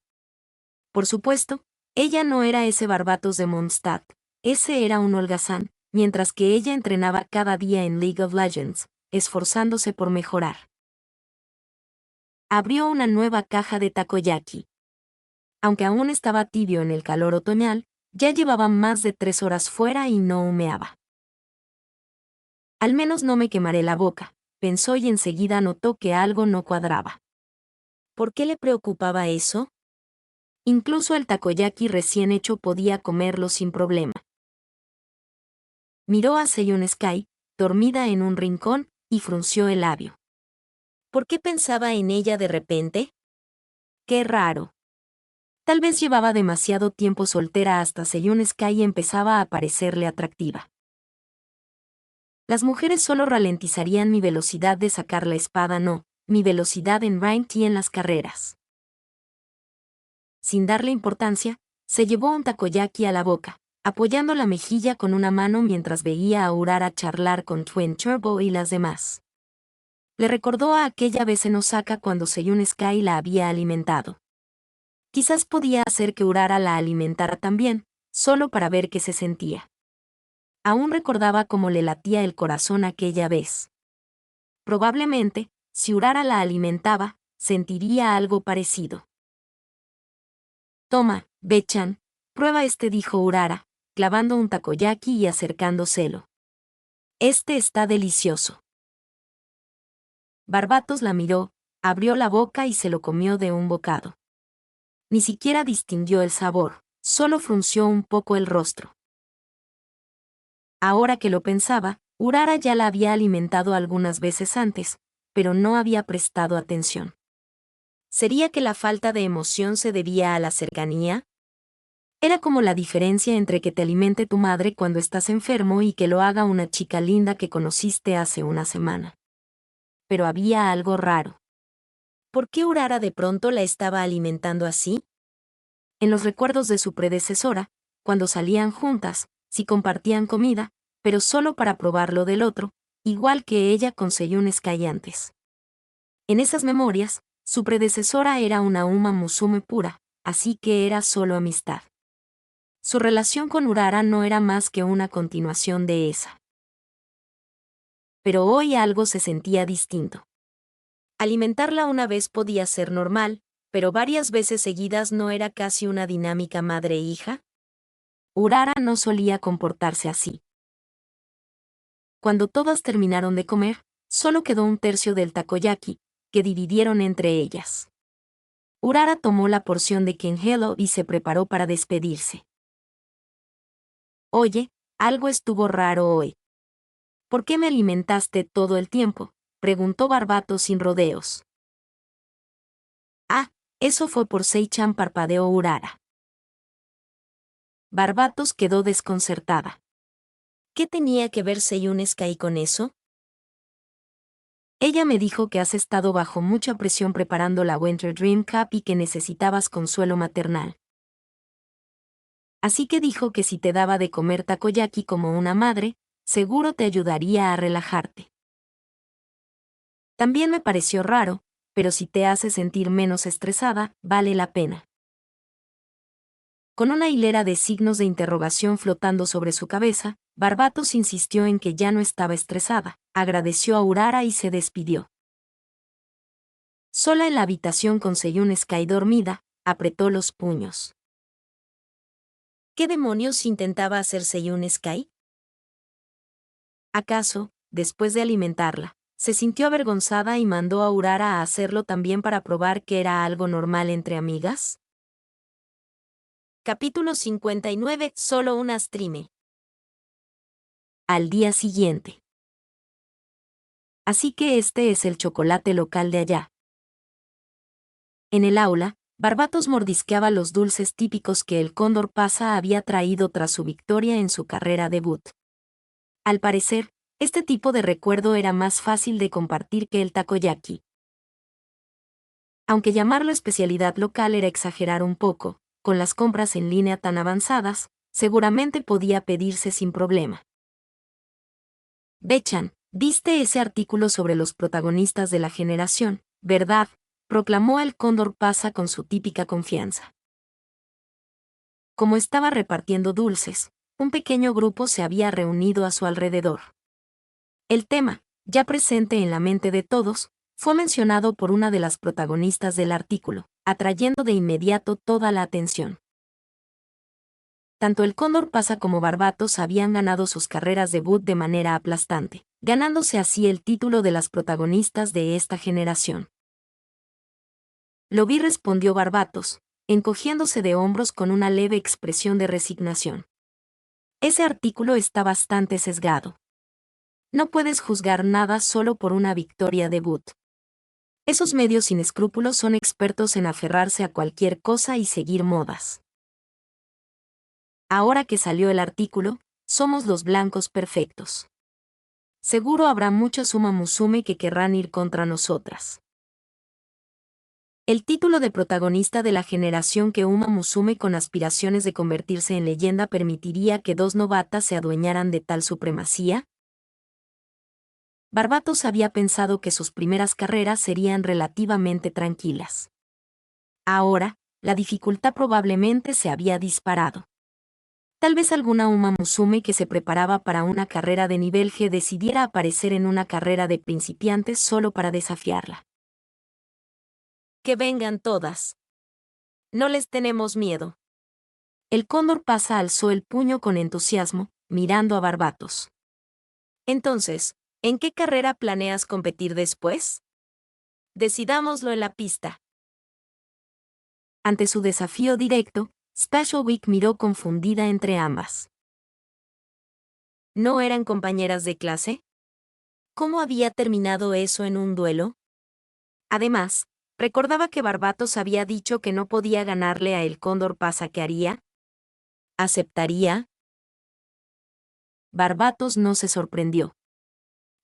Por supuesto, ella no era ese Barbatos de Mondstadt, ese era un holgazán, mientras que ella entrenaba cada día en League of Legends, esforzándose por mejorar. Abrió una nueva caja de takoyaki. Aunque aún estaba tibio en el calor otoñal, ya llevaba más de 3 horas fuera y no humeaba. Al menos no me quemaré la boca, pensó y enseguida notó que algo no cuadraba. ¿Por qué le preocupaba eso? Incluso el takoyaki recién hecho podía comerlo sin problema. Miró a Seiyun Sky, dormida en un rincón, y frunció el labio. ¿Por qué pensaba en ella de repente? Qué raro. Tal vez llevaba demasiado tiempo soltera hasta Seiyun Sky empezaba a parecerle atractiva. Las mujeres solo ralentizarían mi velocidad de sacar la espada, no, mi velocidad en ranked y en las carreras. Sin darle importancia, se llevó un takoyaki a la boca, apoyando la mejilla con una mano mientras veía a Urara charlar con Twin Turbo y las demás. Le recordó a aquella vez en Osaka cuando Seiyun Sky la había alimentado. Quizás podía hacer que Urara la alimentara también, solo para ver qué se sentía. Aún recordaba cómo le latía el corazón aquella vez. Probablemente, si Urara la alimentaba, sentiría algo parecido. Toma, Bechan, prueba dijo Urara, clavando un takoyaki y acercándoselo. Este está delicioso. Barbatos la miró, abrió la boca y se lo comió de un bocado. Ni siquiera distinguió el sabor, solo frunció un poco el rostro. Ahora que lo pensaba, Urara ya la había alimentado algunas veces antes, pero no había prestado atención. ¿Sería que la falta de emoción se debía a la cercanía? Era como la diferencia entre que te alimente tu madre cuando estás enfermo y que lo haga una chica linda que conociste hace una semana. Pero había algo raro. ¿Por qué Urara de pronto la estaba alimentando así? En los recuerdos de su predecesora, cuando salían juntas, sí compartían comida, pero solo para probar lo del otro, igual que ella con Seiyun Sky antes. En esas memorias, su predecesora era una Uma Musume pura, así que era solo amistad. Su relación con Urara no era más que una continuación de esa. Pero hoy algo se sentía distinto. Alimentarla una vez podía ser normal, pero varias veces seguidas no era casi una dinámica madre-hija. Urara no solía comportarse así. Cuando todas terminaron de comer, solo quedó un tercio del takoyaki, que dividieron entre ellas. Urara tomó la porción de Kenhelo y se preparó para despedirse. Oye, algo estuvo raro hoy. ¿Por qué me alimentaste todo el tiempo?, preguntó Barbatos sin rodeos. Ah, eso fue por Sei-chan, parpadeó Urara. Barbatos quedó desconcertada. ¿Qué tenía que ver Seiyun Sky con eso? Ella me dijo que has estado bajo mucha presión preparando la Winter Dream Cup y que necesitabas consuelo maternal. Así que dijo que si te daba de comer takoyaki como una madre, seguro te ayudaría a relajarte. También me pareció raro, pero si te hace sentir menos estresada, vale la pena. Con una hilera de signos de interrogación flotando sobre su cabeza, Barbatos insistió en que ya no estaba estresada, agradeció a Urara y se despidió. Sola en la habitación con Seiyun Sky dormida, apretó los puños. ¿Qué demonios intentaba hacer Seiyun Sky? ¿Acaso, después de alimentarla, se sintió avergonzada y mandó a Urara a hacerlo también para probar que era algo normal entre amigas? Capítulo 59. Solo una streame. Al día siguiente. Así que este es el chocolate local de allá. En el aula, Barbatos mordisqueaba los dulces típicos que el Cóndor Pasa había traído tras su victoria en su carrera debut. Al parecer, este tipo de recuerdo era más fácil de compartir que el takoyaki. Aunque llamarlo especialidad local era exagerar un poco, con las compras en línea tan avanzadas, seguramente podía pedirse sin problema. Bechan, ¿viste ese artículo sobre los protagonistas de la generación, verdad?, proclamó el Cóndor Pasa con su típica confianza. Como estaba repartiendo dulces, un pequeño grupo se había reunido a su alrededor. El tema, ya presente en la mente de todos, fue mencionado por una de las protagonistas del artículo, atrayendo de inmediato toda la atención. Tanto el Cóndor Pasa como Barbatos habían ganado sus carreras debut de manera aplastante, ganándose así el título de las protagonistas de esta generación. Lo vi, respondió Barbatos, encogiéndose de hombros con una leve expresión de resignación. Ese artículo está bastante sesgado. No puedes juzgar nada solo por una victoria debut. Esos medios sin escrúpulos son expertos en aferrarse a cualquier cosa y seguir modas. Ahora que salió el artículo, somos los blancos perfectos. Seguro habrá muchas Uma Musume que querrán ir contra nosotras. El título de protagonista de la generación que Uma Musume con aspiraciones de convertirse en leyenda permitiría que dos novatas se adueñaran de tal supremacía. Barbatos había pensado que sus primeras carreras serían relativamente tranquilas. Ahora, la dificultad probablemente se había disparado. Tal vez alguna Uma Musume que se preparaba para una carrera de nivel G decidiera aparecer en una carrera de principiantes solo para desafiarla. Que vengan todas. No les tenemos miedo. El Cóndor Pasa alzó el puño con entusiasmo, mirando a Barbatos. Entonces, ¿en qué carrera planeas competir después? Decidámoslo en la pista. Ante su desafío directo, Special Week miró confundida entre ambas. ¿No eran compañeras de clase? ¿Cómo había terminado eso en un duelo? Además, recordaba que Barbatos había dicho que no podía ganarle a el Cóndor Pasa. ¿Qué haría? ¿Aceptaría? Barbatos no se sorprendió.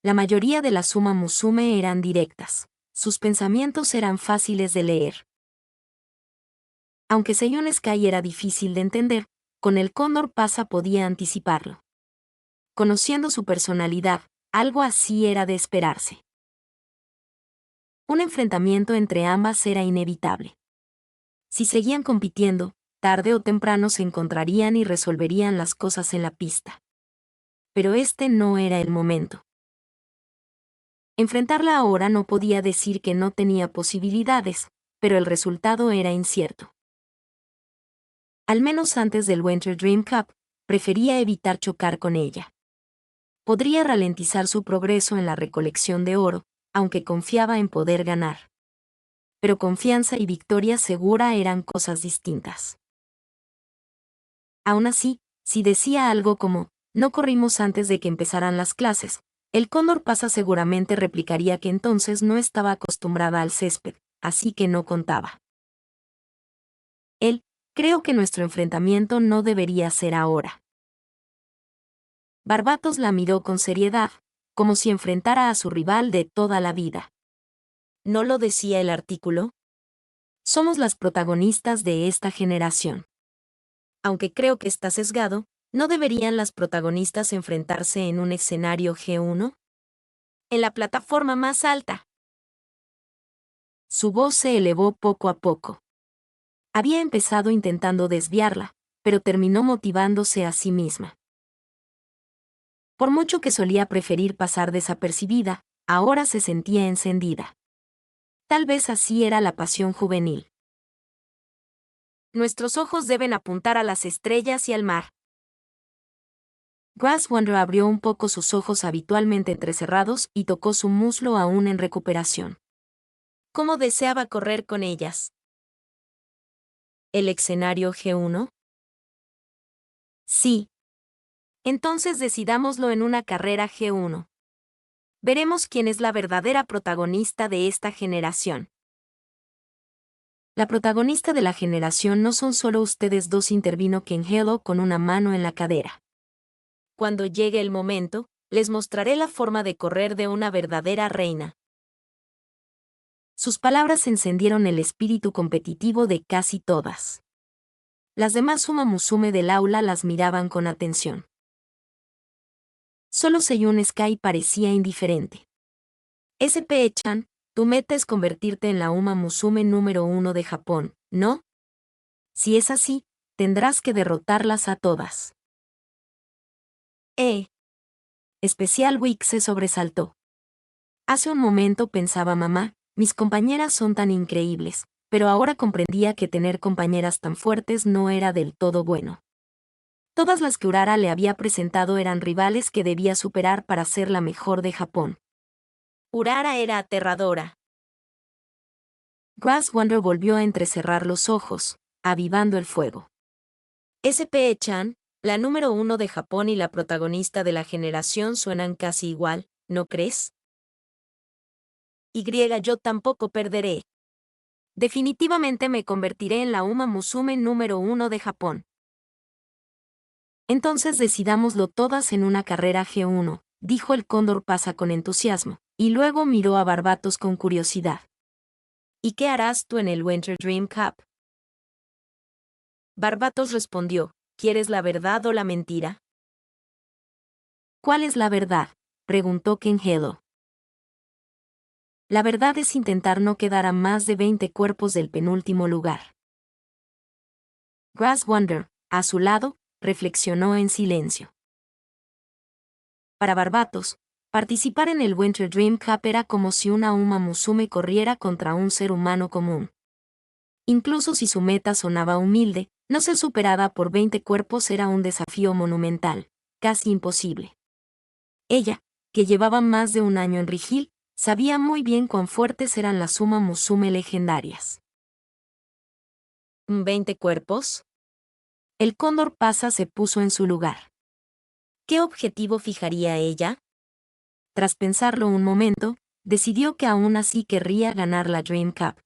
La mayoría de las Uma Musume eran directas. Sus pensamientos eran fáciles de leer. Aunque Seiyun Sky era difícil de entender, con el Cóndor Pasa podía anticiparlo. Conociendo su personalidad, algo así era de esperarse. Un enfrentamiento entre ambas era inevitable. Si seguían compitiendo, tarde o temprano se encontrarían y resolverían las cosas en la pista. Pero este no era el momento. Enfrentarla ahora no podía decir que no tenía posibilidades, pero el resultado era incierto. Al menos antes del Winter Dream Cup, prefería evitar chocar con ella. Podría ralentizar su progreso en la recolección de oro, aunque confiaba en poder ganar. Pero confianza y victoria segura eran cosas distintas. Aún así, si decía algo como, no corrimos antes de que empezaran las clases, el Cóndor Pasa seguramente replicaría que entonces no estaba acostumbrada al césped, así que no contaba. Él, creo que nuestro enfrentamiento no debería ser ahora. Barbatos la miró con seriedad, como si enfrentara a su rival de toda la vida. ¿No lo decía el artículo? Somos las protagonistas de esta generación. Aunque creo que está sesgado, ¿no deberían las protagonistas enfrentarse en un escenario G1? En la plataforma más alta. Su voz se elevó poco a poco. Había empezado intentando desviarla, pero terminó motivándose a sí misma. Por mucho que solía preferir pasar desapercibida, ahora se sentía encendida. Tal vez así era la pasión juvenil. Nuestros ojos deben apuntar a las estrellas y al mar. Grass Wonder abrió un poco sus ojos habitualmente entrecerrados y tocó su muslo aún en recuperación. ¿Cómo deseaba correr con ellas? ¿El escenario G1? Sí. Entonces decidámoslo en una carrera G1. Veremos quién es la verdadera protagonista de esta generación. La protagonista de la generación no son solo ustedes dos, intervino Ken Helo con una mano en la cadera. Cuando llegue el momento, les mostraré la forma de correr de una verdadera reina. Sus palabras encendieron el espíritu competitivo de casi todas. Las demás Uma Musume del aula las miraban con atención. Solo Seiyun Sky parecía indiferente. SP-chan, tu meta es convertirte en la Uma Musume número 1 de Japón, ¿no? Si es así, tendrás que derrotarlas a todas. Especial Week se sobresaltó. Hace un momento pensaba mamá, mis compañeras son tan increíbles, pero ahora comprendía que tener compañeras tan fuertes no era del todo bueno. Todas las que Urara le había presentado eran rivales que debía superar para ser la mejor de Japón. Urara era aterradora. Grass Wonder volvió a entrecerrar los ojos, avivando el fuego. SP-chan, la número 1 de Japón y la protagonista de la generación suenan casi igual, ¿no crees? Yo tampoco perderé. Definitivamente me convertiré en la Uma Musume número 1 de Japón. Entonces decidámoslo todas en una carrera G1, dijo el cóndor Pasa con entusiasmo, y luego miró a Barbatos con curiosidad. ¿Y qué harás tú en el Winter Dream Cup? Barbatos respondió, ¿quieres la verdad o la mentira? ¿Cuál es la verdad?, preguntó Ken Helo. La verdad es intentar no quedar a más de 20 cuerpos del penúltimo lugar. Grass Wonder, a su lado, reflexionó en silencio. Para Barbatos, participar en el Winter Dream Cup era como si una Uma Musume corriera contra un ser humano común. Incluso si su meta sonaba humilde, no ser superada por 20 cuerpos era un desafío monumental, casi imposible. Ella, que llevaba más de un año en Rigil, sabía muy bien cuán fuertes eran las Uma Musume legendarias. ¿20 cuerpos? El cóndor Pasa se puso en su lugar. ¿Qué objetivo fijaría ella? Tras pensarlo un momento, decidió que aún así querría ganar la Dream Cup.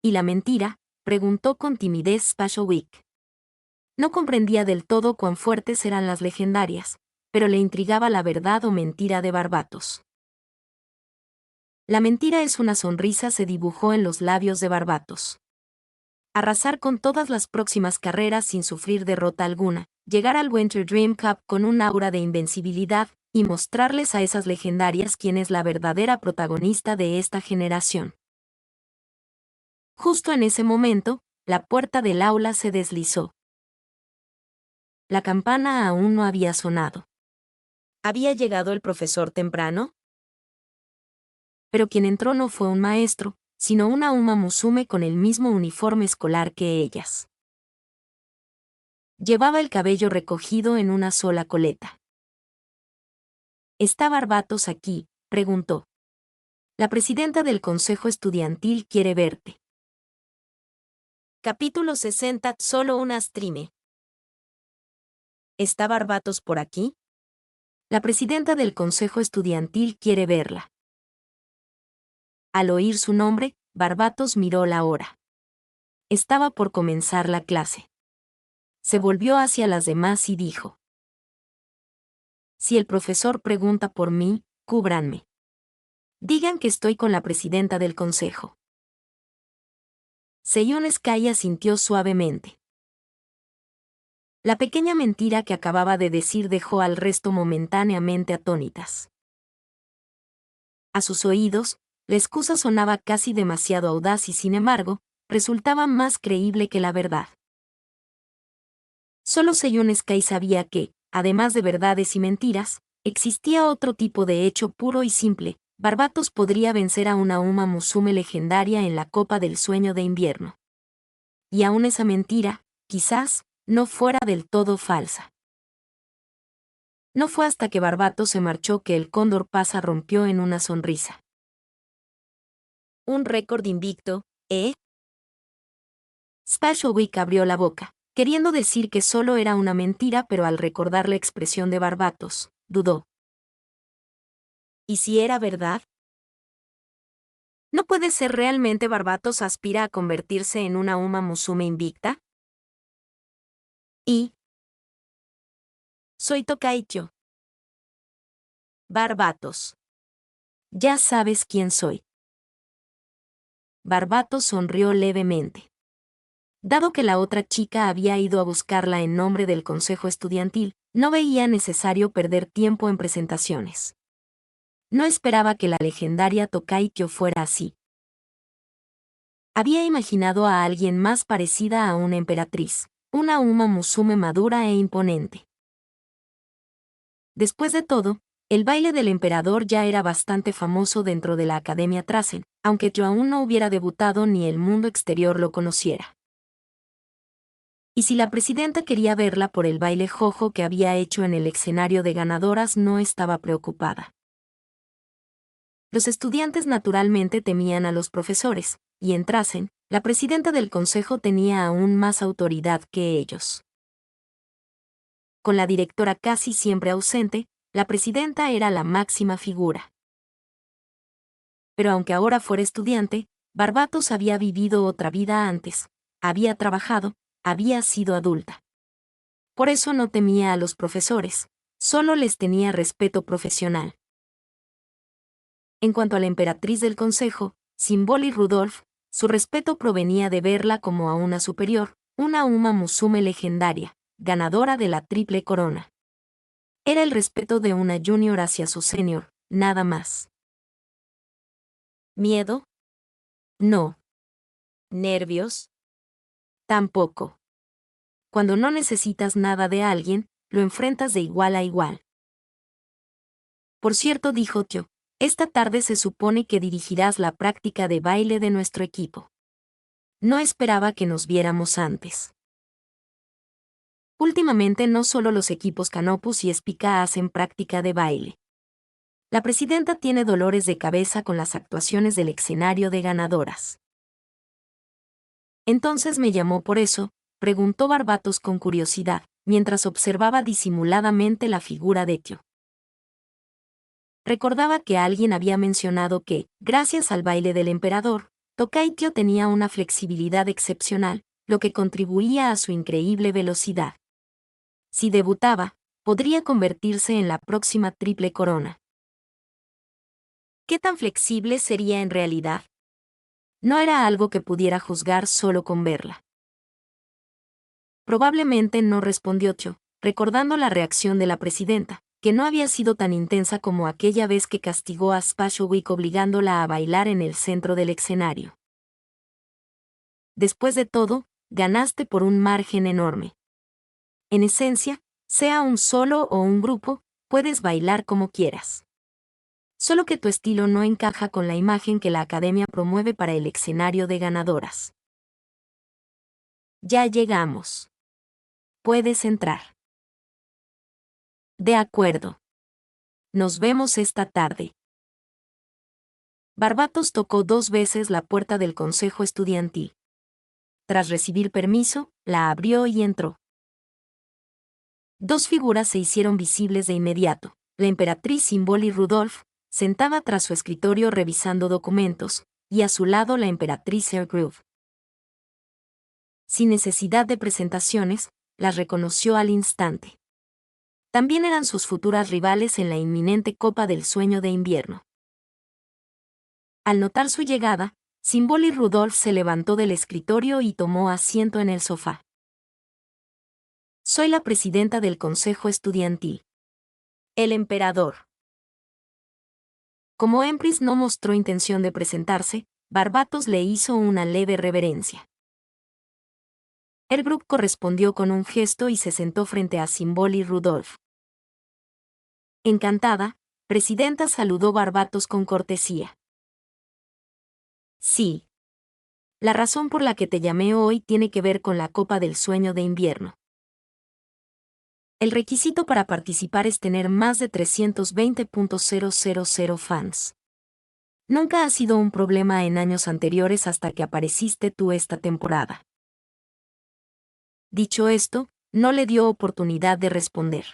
¿Y la mentira?, preguntó con timidez Special Week. No comprendía del todo cuán fuertes eran las legendarias, pero le intrigaba la verdad o mentira de Barbatos. La mentira es una sonrisa se dibujó en los labios de Barbatos. Arrasar con todas las próximas carreras sin sufrir derrota alguna, llegar al Winter Dream Cup con un aura de invencibilidad, y mostrarles a esas legendarias quién es la verdadera protagonista de esta generación. Justo en ese momento, la puerta del aula se deslizó. La campana aún no había sonado. ¿Había llegado el profesor temprano? Pero quien entró no fue un maestro, sino una Uma Musume con el mismo uniforme escolar que ellas. Llevaba el cabello recogido en una sola coleta. ¿Está Barbatos aquí?, preguntó. La presidenta del consejo estudiantil quiere verte. Capítulo 60. Solo una streame. ¿Está Barbatos por aquí? La presidenta del consejo estudiantil quiere verla. Al oír su nombre, Barbatos miró la hora. Estaba por comenzar la clase. Se volvió hacia las demás y dijo: si el profesor pregunta por mí, cúbranme. Digan que estoy con la presidenta del consejo. Seiyun Sky asintió suavemente. La pequeña mentira que acababa de decir dejó al resto momentáneamente atónitas. A sus oídos, La excusa sonaba casi demasiado audaz y, sin embargo, resultaba más creíble que la verdad. Solo Seyun Sky sabía que, además de verdades y mentiras, existía otro tipo de hecho puro y simple: Barbatos podría vencer a una Uma Musume legendaria en la Copa del Sueño de Invierno. Y aún esa mentira, quizás, no fuera del todo falsa. No fue hasta que Barbatos se marchó que el cóndor Pasa rompió en una sonrisa. Un récord invicto, ¿eh? Spashowik abrió la boca, queriendo decir que solo era una mentira, pero al recordar la expresión de Barbatos, dudó. ¿Y si era verdad? ¿No puede ser realmente Barbatos aspira a convertirse en una Uma Musume invicta? Y... soy Tokaicho. Barbatos. Ya sabes quién soy. Barbatos sonrió levemente. Dado que la otra chica había ido a buscarla en nombre del consejo estudiantil, no veía necesario perder tiempo en presentaciones. No esperaba que la legendaria Tokaicho fuera así. Había imaginado a alguien más parecida a una emperatriz, una Uma Musume madura e imponente. Después de todo, el baile del emperador ya era bastante famoso dentro de la Academia Trasen, aunque yo aún no hubiera debutado ni el mundo exterior lo conociera. Y si la presidenta quería verla por el baile jojo que había hecho en el escenario de ganadoras, no estaba preocupada. Los estudiantes naturalmente temían a los profesores, y en Trasen, la presidenta del consejo tenía aún más autoridad que ellos. Con la directora casi siempre ausente, la presidenta era la máxima figura. Pero aunque ahora fuera estudiante, Barbatos había vivido otra vida antes, había trabajado, había sido adulta. Por eso no temía a los profesores, solo les tenía respeto profesional. En cuanto a la emperatriz del consejo, Simboli Rudolph, su respeto provenía de verla como a una superior, una Uma Musume legendaria, ganadora de la triple corona. Era el respeto de una junior hacia su senior, nada más. ¿Miedo? No. ¿Nervios? Tampoco. Cuando no necesitas nada de alguien, lo enfrentas de igual a igual. Por cierto, dijo Tio, esta tarde se supone que dirigirás la práctica de baile de nuestro equipo. No esperaba que nos viéramos antes. Últimamente no solo los equipos Canopus y Spica hacen práctica de baile. La presidenta tiene dolores de cabeza con las actuaciones del escenario de ganadoras. Entonces me llamó por eso, preguntó Barbatos con curiosidad, mientras observaba disimuladamente la figura de Tio. Recordaba que alguien había mencionado que, gracias al baile del emperador, Tokaicho tenía una flexibilidad excepcional, lo que contribuía a su increíble velocidad. Si debutaba, podría convertirse en la próxima triple corona. ¿Qué tan flexible sería en realidad? No era algo que pudiera juzgar solo con verla. Probablemente no, respondió Tio, recordando la reacción de la presidenta, que no había sido tan intensa como aquella vez que castigó a Spashowik obligándola a bailar en el centro del escenario. Después de todo, ganaste por un margen enorme. En esencia, sea un solo o un grupo, puedes bailar como quieras. Solo que tu estilo no encaja con la imagen que la academia promueve para el escenario de ganadoras. Ya llegamos. Puedes entrar. De acuerdo. Nos vemos esta tarde. Barbatos tocó 2 veces la puerta del consejo estudiantil. Tras recibir permiso, la abrió y entró. 2 figuras se hicieron visibles de inmediato: la emperatriz Simboli Rudolph, sentada tras su escritorio revisando documentos, y a su lado la emperatriz Airgroove. Sin necesidad de presentaciones, las reconoció al instante. También eran sus futuras rivales en la inminente Copa del Sueño de Invierno. Al notar su llegada, Simboli Rudolph se levantó del escritorio y tomó asiento en el sofá. Soy la presidenta del consejo estudiantil. El emperador. Como Empris no mostró intención de presentarse, Barbatos le hizo una leve reverencia. Elbrook correspondió con un gesto y se sentó frente a Symbol y Rudolph. Encantada, Presidenta saludó Barbatos con cortesía. Sí. La razón por la que te llamé hoy tiene que ver con la Copa del Sueño de Invierno. El requisito para participar es tener más de 320.000 fans. Nunca ha sido un problema en años anteriores hasta que apareciste tú esta temporada. Dicho esto, no le dio oportunidad de responder.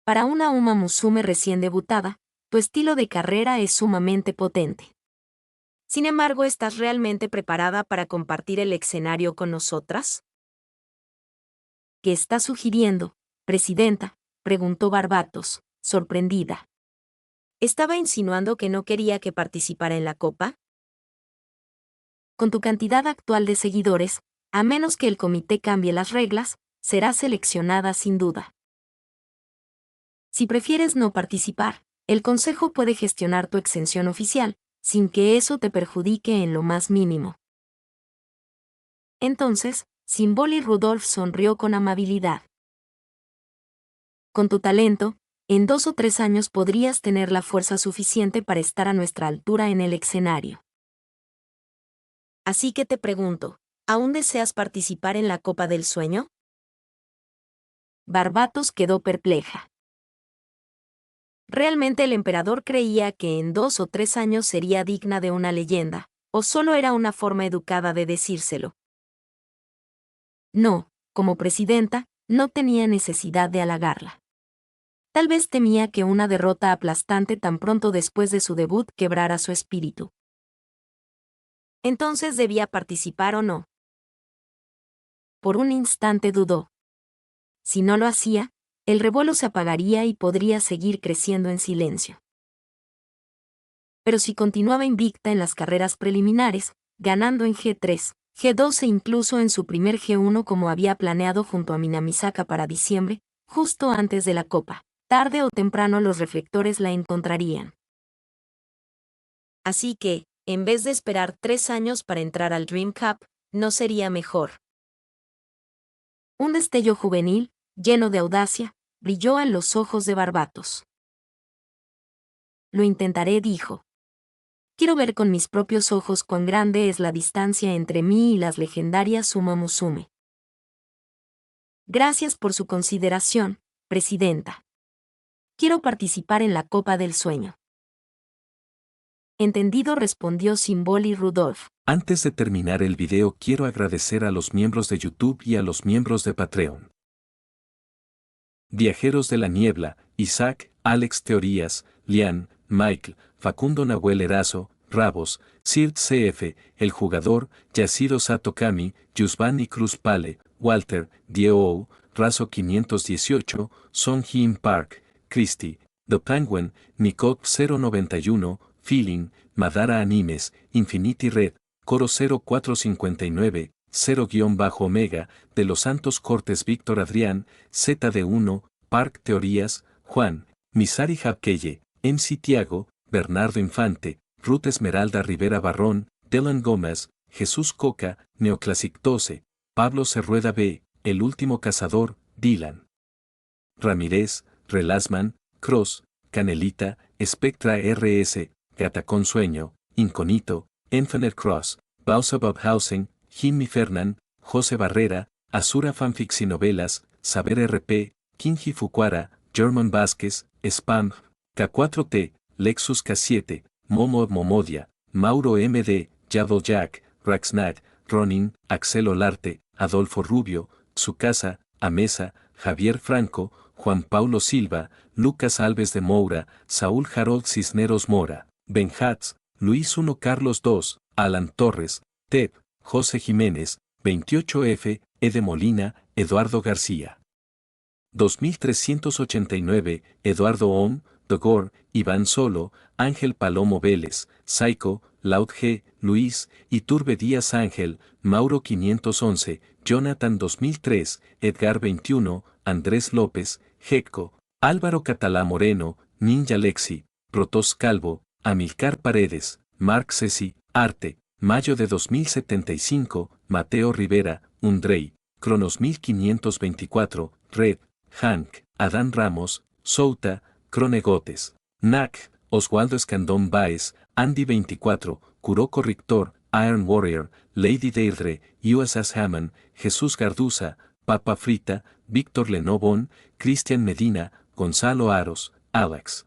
Para una Uma Musume recién debutada, tu estilo de carrera es sumamente potente. Sin embargo, ¿estás realmente preparada para compartir el escenario con nosotras? ¿Qué estás sugiriendo, Presidenta?, preguntó Barbatos, sorprendida. ¿Estaba insinuando que no quería que participara en la Copa? Con tu cantidad actual de seguidores, a menos que el comité cambie las reglas, serás seleccionada sin duda. Si prefieres no participar, el Consejo puede gestionar tu exención oficial, sin que eso te perjudique en lo más mínimo. Entonces, Symbol y Rudolph sonrió con amabilidad. Con tu talento, en 2 o 3 años podrías tener la fuerza suficiente para estar a nuestra altura en el escenario. Así que te pregunto, ¿aún deseas participar en la Copa del Sueño? Barbatos quedó perpleja. ¿Realmente el emperador creía que en 2 o 3 años sería digna de una leyenda, o solo era una forma educada de decírselo? No, como presidenta, no tenía necesidad de halagarla. Tal vez temía que una derrota aplastante tan pronto después de su debut quebrara su espíritu. Entonces debía participar o no. Por un instante dudó. Si no lo hacía, el revuelo se apagaría y podría seguir creciendo en silencio. Pero si continuaba invicta en las carreras preliminares, ganando en G3, G2 e incluso en su primer G1 como había planeado junto a Minamisaka para diciembre, justo antes de la Copa, tarde o temprano los reflectores la encontrarían. Así que, en vez de esperar 3 años para entrar al Dream Cup, ¿no sería mejor? Un destello juvenil, lleno de audacia, brilló en los ojos de Barbatos. Lo intentaré, dijo. Quiero ver con mis propios ojos cuán grande es la distancia entre mí y las legendarias Uma Musume. Gracias por su consideración, Presidenta. Quiero participar en la Copa del Sueño. Entendido, respondió Symbol y Rudolph. Antes de terminar el video quiero agradecer a los miembros de YouTube y a los miembros de Patreon. Viajeros de la Niebla, Isaac, Alex Teorías, Lian, Michael, Facundo Nahuel Erazo, Rabos, Sirt CF, El Jugador, Yasido Sato Kami, Yusbani Cruz Pale, Walter, Dieo, Razo 518, Song Hyun Park, Christy, The Penguin, Nikot 091, Feeling, Madara Animes, Infinity Red, Coro 0459, 0-Omega, de los Santos Cortes Víctor Adrián, ZD1, Park Teorías, Juan, Misari Japkeye, MC Tiago, Bernardo Infante, Ruth Esmeralda Rivera Barrón, Dylan Gómez, Jesús Coca, Neoclassic 12, Pablo Cerrueda B, El Último Cazador, Dylan Ramírez, Relasman, Cross, Canelita, Spectra RS, Gata con Sueño, Inconito, Infinite Cross, Bausabab Housing, Jimmy Fernán, José Barrera, Azura Fanfics y Novelas, Saber RP, Kinji Fukuara, German Vázquez, Spam, K4T, Lexus K7, Momo Momodia, Mauro MD, Jado Jack, Raxnat, Ronin, Axel Olarte, Adolfo Rubio, Tsukasa, Amesa, Javier Franco, Juan Paulo Silva, Lucas Alves de Moura, Saúl Harold Cisneros Mora, Ben Hatz, Luis 1 Carlos 2, Alan Torres, Tep, José Jiménez, 28F, Ede Molina, Eduardo García. 2389, Eduardo Ohm, Dogor, Iván Solo, Ángel Palomo Vélez, Saico, Laud G, Luis, Iturbe Díaz Ángel, Mauro 511, Jonathan 2003, Edgar 21, Andrés López, Jecco, Álvaro Catalá Moreno, Ninja Lexi, Protos Calvo, Amilcar Paredes, Marc Ceci, Arte, mayo de 2075, Mateo Rivera, Undrey, Cronos 1524, Red, Hank, Adán Ramos, Souta, Cronegotes, Nac, Oswaldo Escandón Baez, Andy 24, Kuroko Rictor, Iron Warrior, Lady Deirdre, USS Hammond, Jesús Garduza, Papa Frita, Víctor Lenovón, Cristian Medina, Gonzalo Aros, Alex.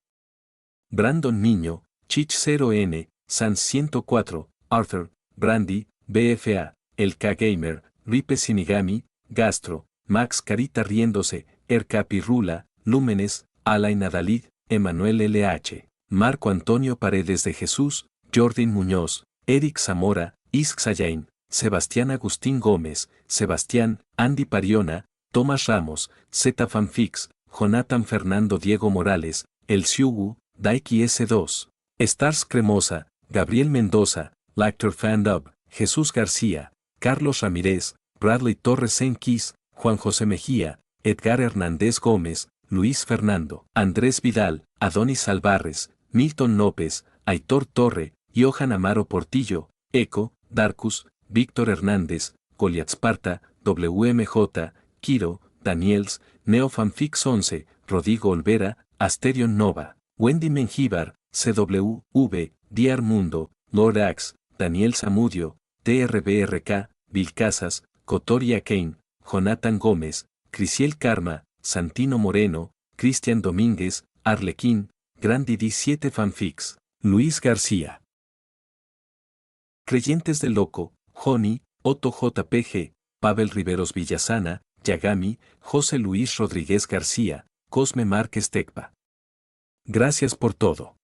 Brandon Niño, Chich 0N, Sans 104, Arthur, Brandy, BFA, El K-Gamer, Ripe Sinigami, Gastro, Max Carita Riéndose, Erca Pirrula, Lúmenes, Alain Adalid, Emanuel LH, Marco Antonio Paredes de Jesús, Jordan Muñoz, Eric Zamora, Isk Sayain, Sebastián Agustín Gómez, Sebastián, Andy Pariona, Tomás Ramos, Z Fanfix, Jonathan Fernando Diego Morales, El Siugu, Daiki S2, Stars Cremosa, Gabriel Mendoza, Lactor Fandub, Jesús García, Carlos Ramírez, Bradley Torres Senquis, Juan José Mejía, Edgar Hernández Gómez, Luis Fernando, Andrés Vidal, Adonis Alvarez, Milton López, Aitor Torre, Johan Amaro Portillo, Eco, Darkus, Víctor Hernández, Goliath Sparta, WMJ, Kiro, Daniels, Neofanfix 11, Rodrigo Olvera, Asterion Nova, Wendy Mengíbar, CWV, Diar Mundo, Lord Axe, Daniel Zamudio, TRBRK, Vilcasas, Cotoria Kane, Jonathan Gómez, Crisiel Karma, Santino Moreno, Cristian Domínguez, Arlequín, Grandi D7 Fanfix, Luis García. Creyentes del Loco, Joni, Otto JPG, Pavel Riveros Villasana, Yagami, José Luis Rodríguez García, Cosme Márquez Tecpa. Gracias por todo.